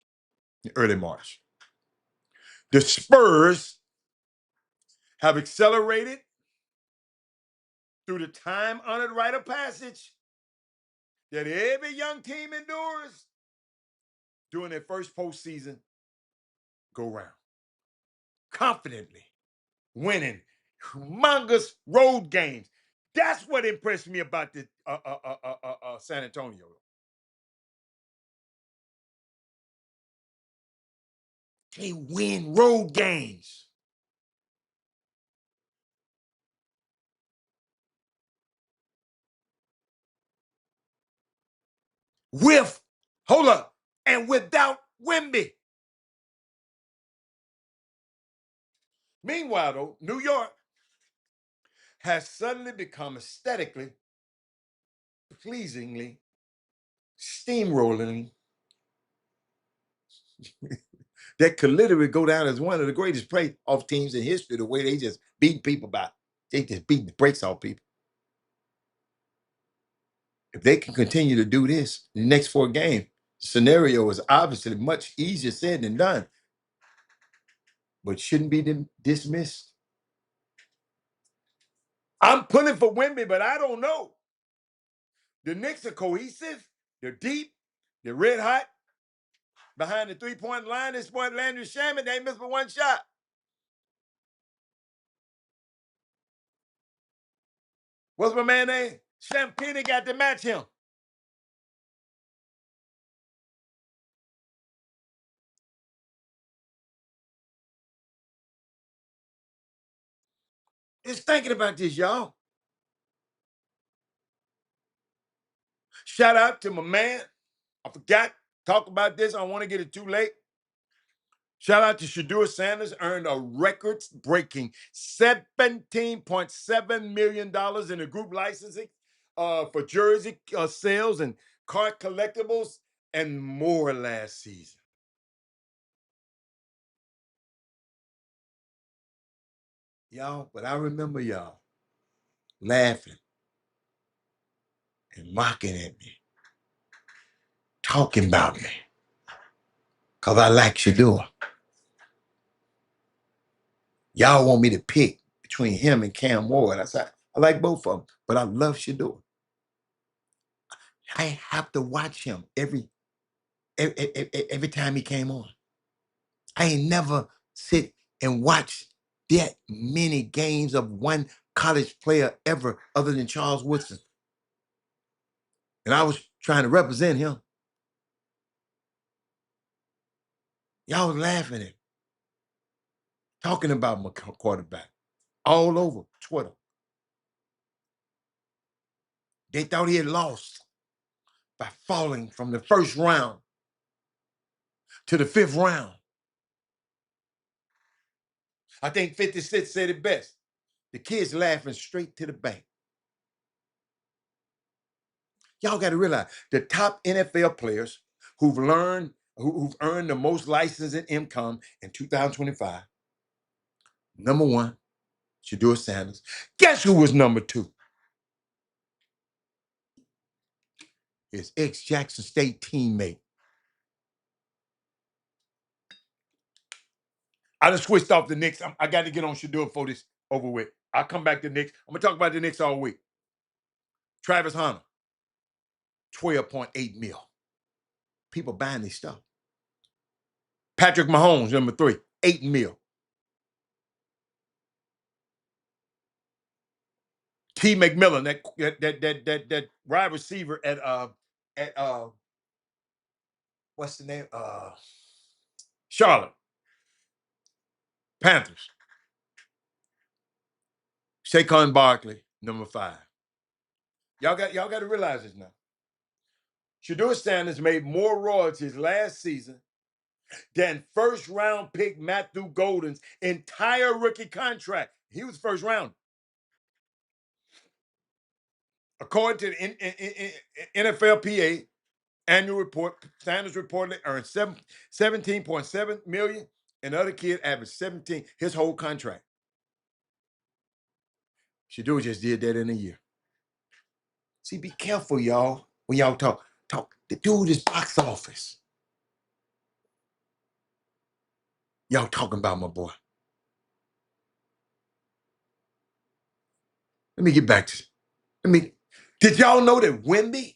early March. The Spurs have accelerated through the time-honored rite of passage that every young team endures during their first postseason go round. Confidently winning humongous road games. That's what impressed me about the San Antonio. They win road games. Hold up, and without Wemby. Meanwhile, though, New York has suddenly become aesthetically, pleasingly, steamrolling that could literally go down as one of the greatest playoff teams in history, the way they just beat people they just beat the brakes off people. If they can continue to do this in the next 4 games, the scenario is obviously much easier said than done, but shouldn't be dismissed. I'm pulling for Wemby, but I don't know. The Knicks are cohesive. They're deep. They're red hot. Behind the three-point line, this boy Landry Shamet, they ain't missed but one shot. What's my man name? Champagne got to match him. Just thinking about this, y'all. Shout out to my man. I forgot talk about this. I don't want to get it too late. Shout out to Shedeur Sanders, earned a record-breaking $17.7 million in the group licensing for jersey sales and card collectibles and more last season. Y'all, but I remember y'all laughing and mocking at me, talking about me, because I like Shedeur. Y'all want me to pick between him and Cam Ward. I said, I like both of them, but I love Shedeur. I have to watch him every time he came on. I ain't never sit and watch that many games of one college player ever other than Charles Woodson. And I was trying to represent him. Y'all was laughing at him, talking about my quarterback all over Twitter. They thought he had lost by falling from the first round to the 5th round. I think 56 said it best. The kid's laughing straight to the bank. Y'all got to realize the top NFL players who've earned the most licensing income in 2025. Number 1, Shedeur Sanders. Guess who was number 2? His ex-Jackson State teammate. I just switched off the Knicks. I got to get on Shedeur before this over with. I'll come back to the Knicks. I'm going to talk about the Knicks all week. Travis Hunter, 12.8 mil. People buying this stuff. Patrick Mahomes, number 3, 8 mil. T. McMillan, that wide receiver at what's the name? Charlotte Panthers. Saquon Barkley, number 5. Y'all got to realize this now. Shedeur Sanders made more royalties last season than first-round pick Matthew Golden's entire rookie contract. He was first round. According to the NFLPA annual report, Sanders reportedly earned 17.7 million, and the other kid averaged 17 his whole contract. Shador just did that in a year. See, be careful, y'all, when y'all talk. The dude is box office. Y'all talking about my boy. Let me get back to did y'all know that Wemby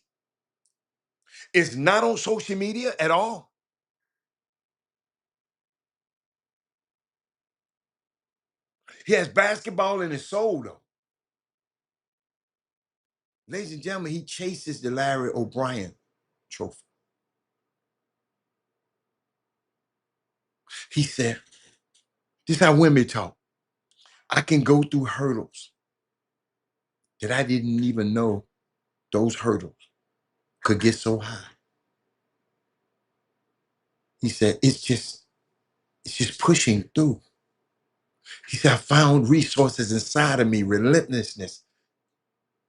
is not on social media at all? He has basketball in his soul, though. Ladies and gentlemen, he chases the Larry O'Brien trophy. He said, this is how Wemby talk. I can go through hurdles that I didn't even know those hurdles could get so high. He said, it's just pushing through. He said, I found resources inside of me, relentlessness.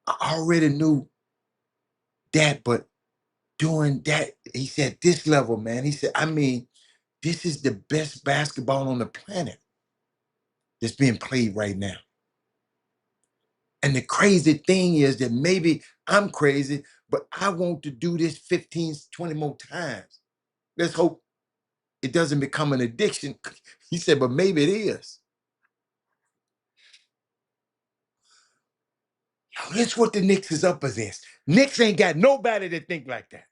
I already knew that, but doing that, he said, this level, man, he said, I mean, this is the best basketball on the planet that's being played right now. And the crazy thing is that maybe I'm crazy, but I want to do this 15, 20 more times. Let's hope it doesn't become an addiction. He said, but maybe it is. Yo, that's what the Knicks is up against. Knicks ain't got nobody that think like that.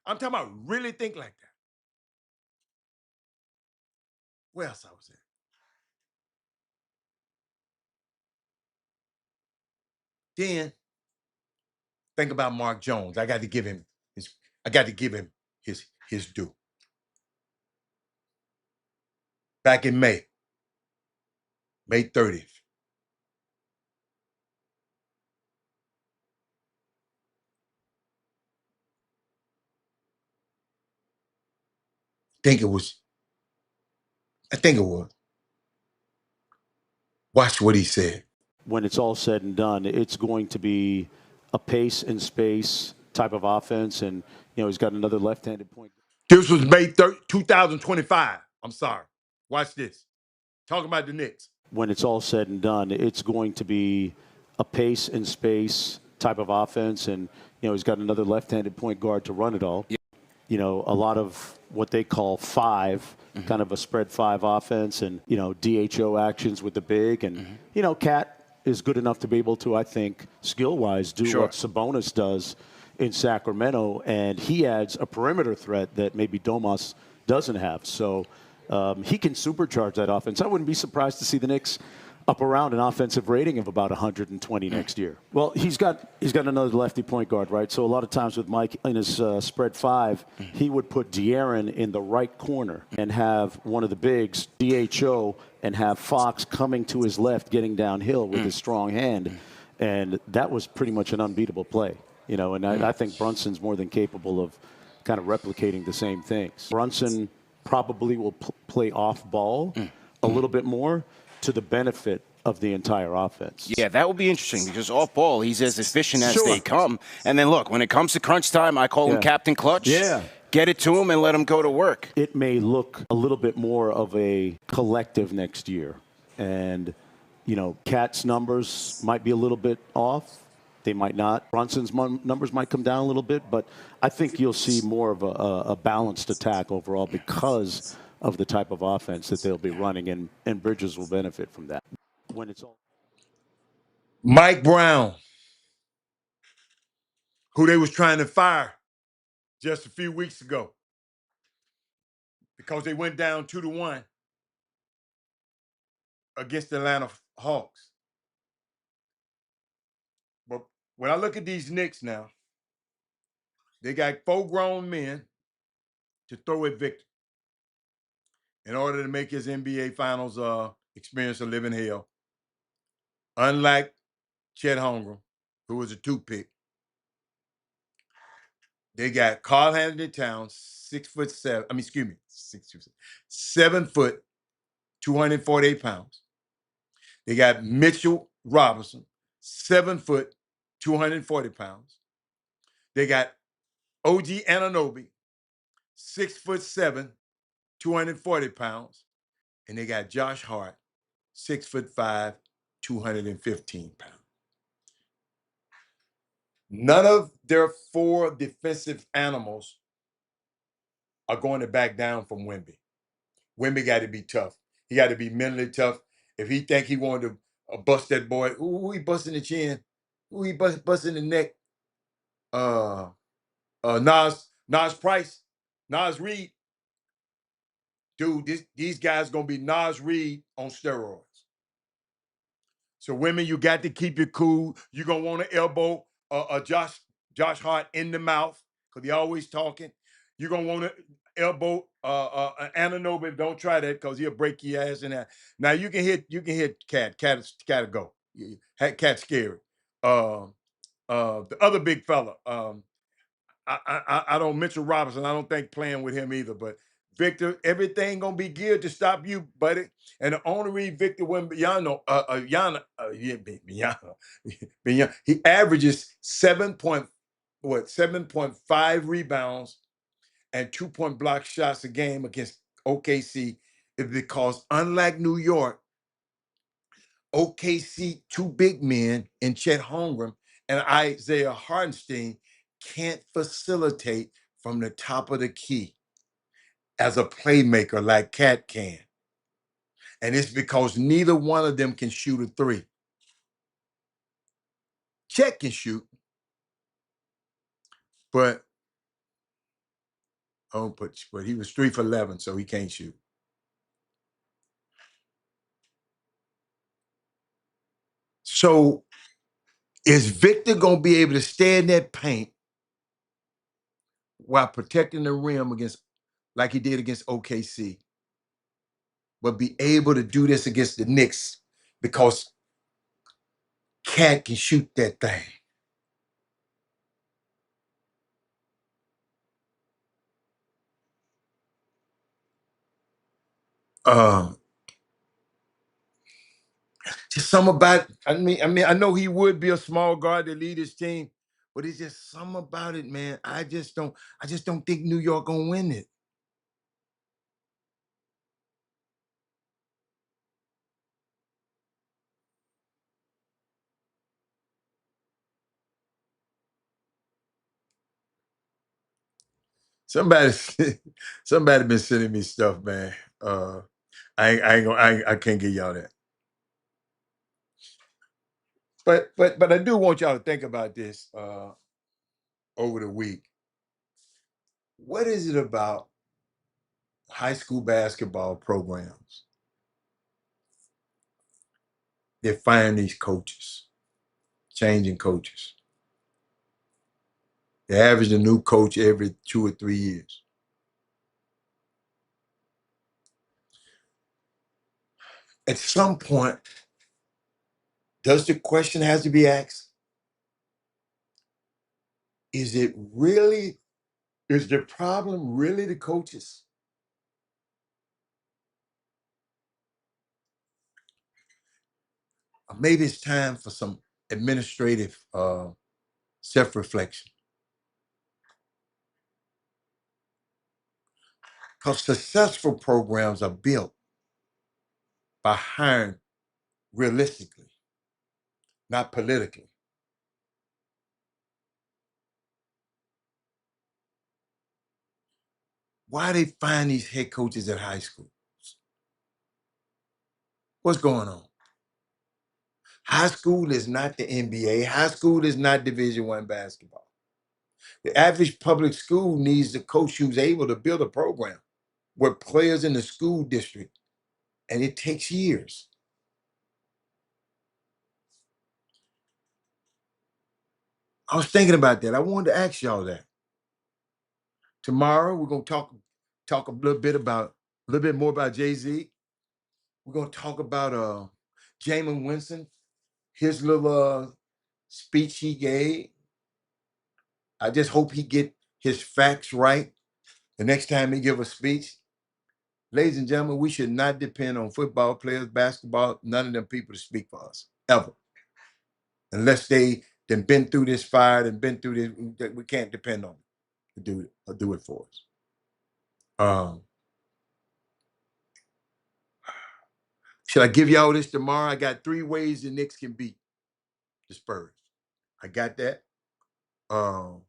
I'm talking about really think like that. Where else I was at? Then think about Mark Jones. I got to give him his due. Back in May 30th. I think it was. Watch what he said. When it's all said and done, it's going to be a pace and space type of offense, and he's got another left-handed point. This was May 3rd, 2025. I'm sorry. Watch this. Talking about the Knicks. When it's all said and done, it's going to be a pace and space type of offense, and he's got another left-handed point guard to run it all. Yeah. A lot of what they call five, kind of a spread five offense, and DHO actions with the big, and Cat is good enough to be able to, I think, skill-wise, do what Sabonis does in Sacramento, and he adds a perimeter threat that maybe Domas doesn't have. So he can supercharge that offense. I wouldn't be surprised to see the Knicks up around an offensive rating of about 120 next year. Well, he's got another lefty point guard, right? So a lot of times with Mike in his spread five, he would put De'Aaron in the right corner and have one of the bigs, DHO, and have Fox coming to his left, getting downhill with his strong hand. And that was pretty much an unbeatable play, and I think Brunson's more than capable of kind of replicating the same things. Brunson probably will play off ball a little bit more to the benefit of the entire offense. Yeah, that will be interesting because off ball, he's as efficient as they come. And then look, when it comes to crunch time, I call him Captain Clutch. Yeah. Get it to him and let him go to work. It may look a little bit more of a collective next year. And, Cat's numbers might be a little bit off. They might not. Brunson's numbers might come down a little bit. But I think you'll see more of a balanced attack overall because of the type of offense that they'll be running, and Bridges will benefit from that. When it's all Mike Brown, who they was trying to fire just a few weeks ago because they went down 2-1 against the Atlanta Hawks. But when I look at these Knicks now, they got 4 grown men to throw at Victor in order to make his NBA Finals experience a living hell. Unlike Chet Holmgren, who was a 2-pick, they got Karl Anthony Towns, 6'7". 7 foot, 248 pounds. They got Mitchell Robinson, 7 foot, 240 pounds. They got OG Ananobi, 6'7", 240 pounds. And they got Josh Hart, 6'5", 215 pounds. None of their 4 defensive animals are going to back down from Wemby. Wemby got to be tough. He got to be mentally tough. If he think he wanted to bust that boy, who he busting the chin? Who he busting the neck? Nas Price, Nas Reed. Dude, these guys gonna be Nas Reed on steroids. So women, you got to keep it cool. You're gonna want to elbow Josh Hart in the mouth because he always talking. You're gonna want to elbow Ananobi. Don't try that because he'll break your ass in that. Now you can hit Cat. Cat go. Cat scary. The other big fella. I don't Mitchell Robinson. I don't think playing with him either. But Victor, everything gonna be geared to stop you, buddy. And the only reason Victor Wembanyama, he averages 7.5 rebounds and 2-point block shots a game against OKC is because unlike New York, OKC, 2 big men in Chet Holmgren and Isaiah Hartenstein can't facilitate from the top of the key as a playmaker like Cat can. And it's because neither one of them can shoot a 3. Chet can shoot, but he was 3 for 11, so he can't shoot. So is Victor gonna be able to stay in that paint while protecting the rim against, like he did against OKC, but be able to do this against the Knicks because Cat can shoot that thing? Just something about, I know he would be a small guard to lead his team, but it's just something about it, man. I just don't think New York gonna win it. Somebody, somebody been sending me stuff, man. I can't give y'all that. But I do want y'all to think about this over the week. What is it about high school basketball programs that find these coaches, changing coaches? They average a new coach every 2 or 3 years. At some point, does the question has to be asked? Is the problem really the coaches? Or maybe it's time for some administrative self-reflection. Because successful programs are built by hiring realistically, not politically. Why they find these head coaches at high schools? What's going on? High school is not the NBA. High school is not Division I basketball. The average public school needs a coach who's able to build a program with players in the school district, and it takes years. I was thinking about that. I wanted to ask y'all that. Tomorrow we're gonna talk a little bit more about Jay-Z. We're gonna talk about Jameis Winston, his little speech he gave. I just hope he get his facts right the next time he give a speech. Ladies and gentlemen, we should not depend on football players, basketball, none of them people to speak for us, ever. unless they then been through this fire and been through this. We can't depend on them to do it for us. Should I give y'all this tomorrow? I got 3 ways the Knicks can beat the Spurs. I got that. Y'all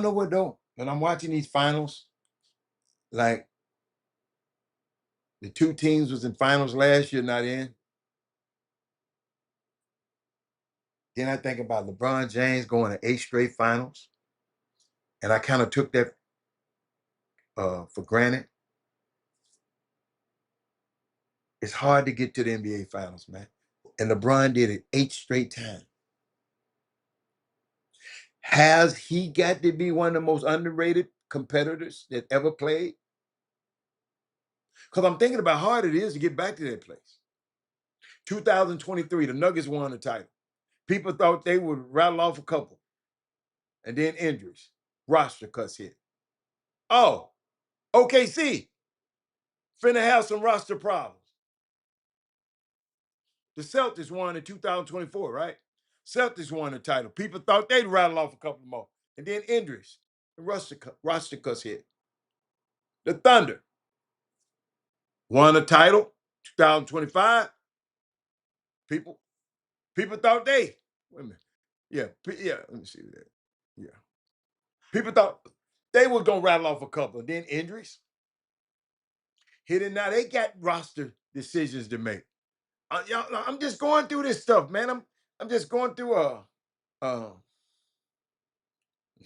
know what though? When I'm watching these finals, like the 2 teams was in finals last year, not in. Then I think about LeBron James going to 8 straight finals. And I kind of took that for granted. It's hard to get to the NBA finals, man. And LeBron did it 8 straight times. Has he got to be one of the most underrated competitors that ever played? Because I'm thinking about how hard it is to get back to that place. 2023, the Nuggets won the title. People thought they would rattle off a couple. And then injuries. Roster cuts hit. Oh, OKC. Finna have some roster problems. The Celtics won in 2024, right? Celtics won the title. People thought they'd rattle off a couple more. And then injuries. The roster cuts hit. The Thunder won the title 2025. People thought they, wait a minute. Yeah, let me see that. Yeah. People thought they were going to rattle off a couple. And then injuries. Hit it now. They got roster decisions to make. I'm just going through this stuff, man. I'm just going through no,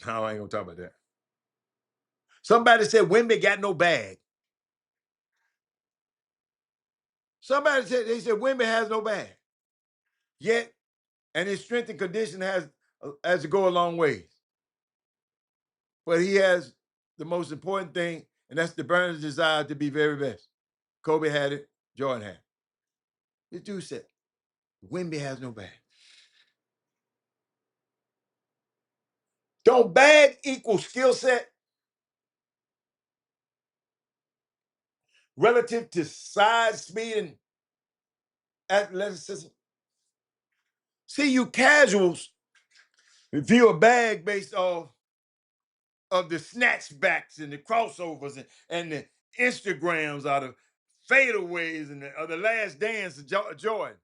I ain't gonna talk about that. Somebody said Wemby got no bag. Somebody said Wemby has no bag. Yet, and his strength and condition has to go a long ways. But he has the most important thing, and that's the burning desire to be very best. Kobe had it, Jordan had it. This dude said, Wemby has no bag. Don't bag equal skill set relative to size, speed, and athleticism? See, you casuals view a bag based off of the snatchbacks and the crossovers and the Instagrams out of fadeaways and the last dance of Jordan.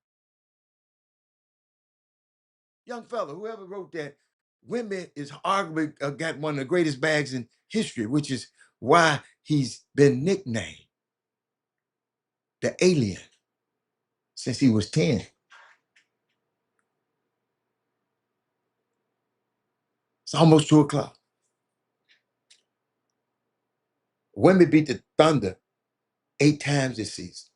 Young fella, whoever wrote that, Wemby is arguably got one of the greatest bags in history, which is why he's been nicknamed the alien since he was 10. It's almost 2:00. Wemby beat the Thunder 8 times this season.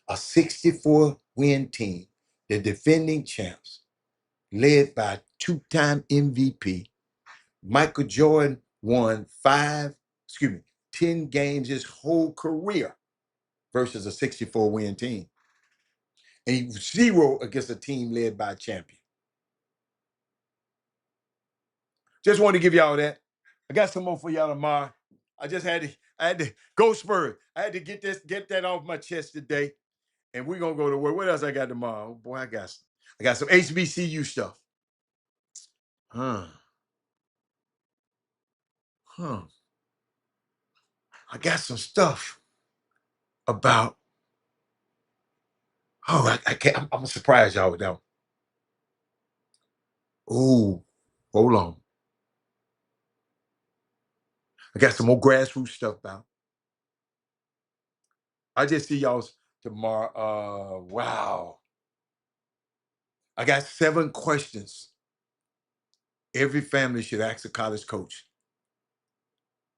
A 64-win team, the defending champs, led by 2-time MVP. Michael Jordan won 10 games his whole career versus a 64-win team. And 0 against a team led by a champion. Just wanted to give y'all that. I got some more for y'all tomorrow. I had to go Spurs. I had to get that off my chest today. And we're gonna go to work. What else I got tomorrow? Oh, boy, I got some HBCU stuff. I got some stuff about. I can't. I'm gonna surprise y'all with that one. Oh, hold on. I got some more grassroots stuff about. I just see y'all tomorrow. Wow. I got 7 questions every family should ask a college coach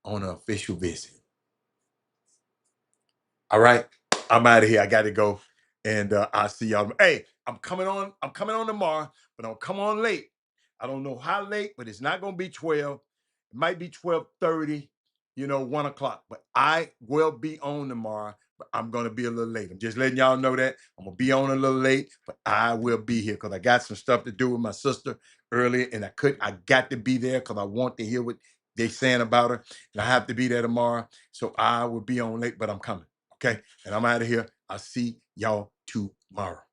on an official visit. All right, I'm out of here. I got to go, and I'll see y'all. Hey, I'm coming on tomorrow, but I'll come on late. I don't know how late, but it's not gonna be 12. It might be 12:30, 1:00. But I will be on tomorrow. But I'm gonna be a little late. I'm just letting y'all know that I'm gonna be on a little late, but I will be here because I got some stuff to do with my sister earlier, and I got to be there because I want to hear what they're saying about her, and I have to be there tomorrow. So I will be on late, but I'm coming. Okay, and I'm out of here. I'll see y'all tomorrow.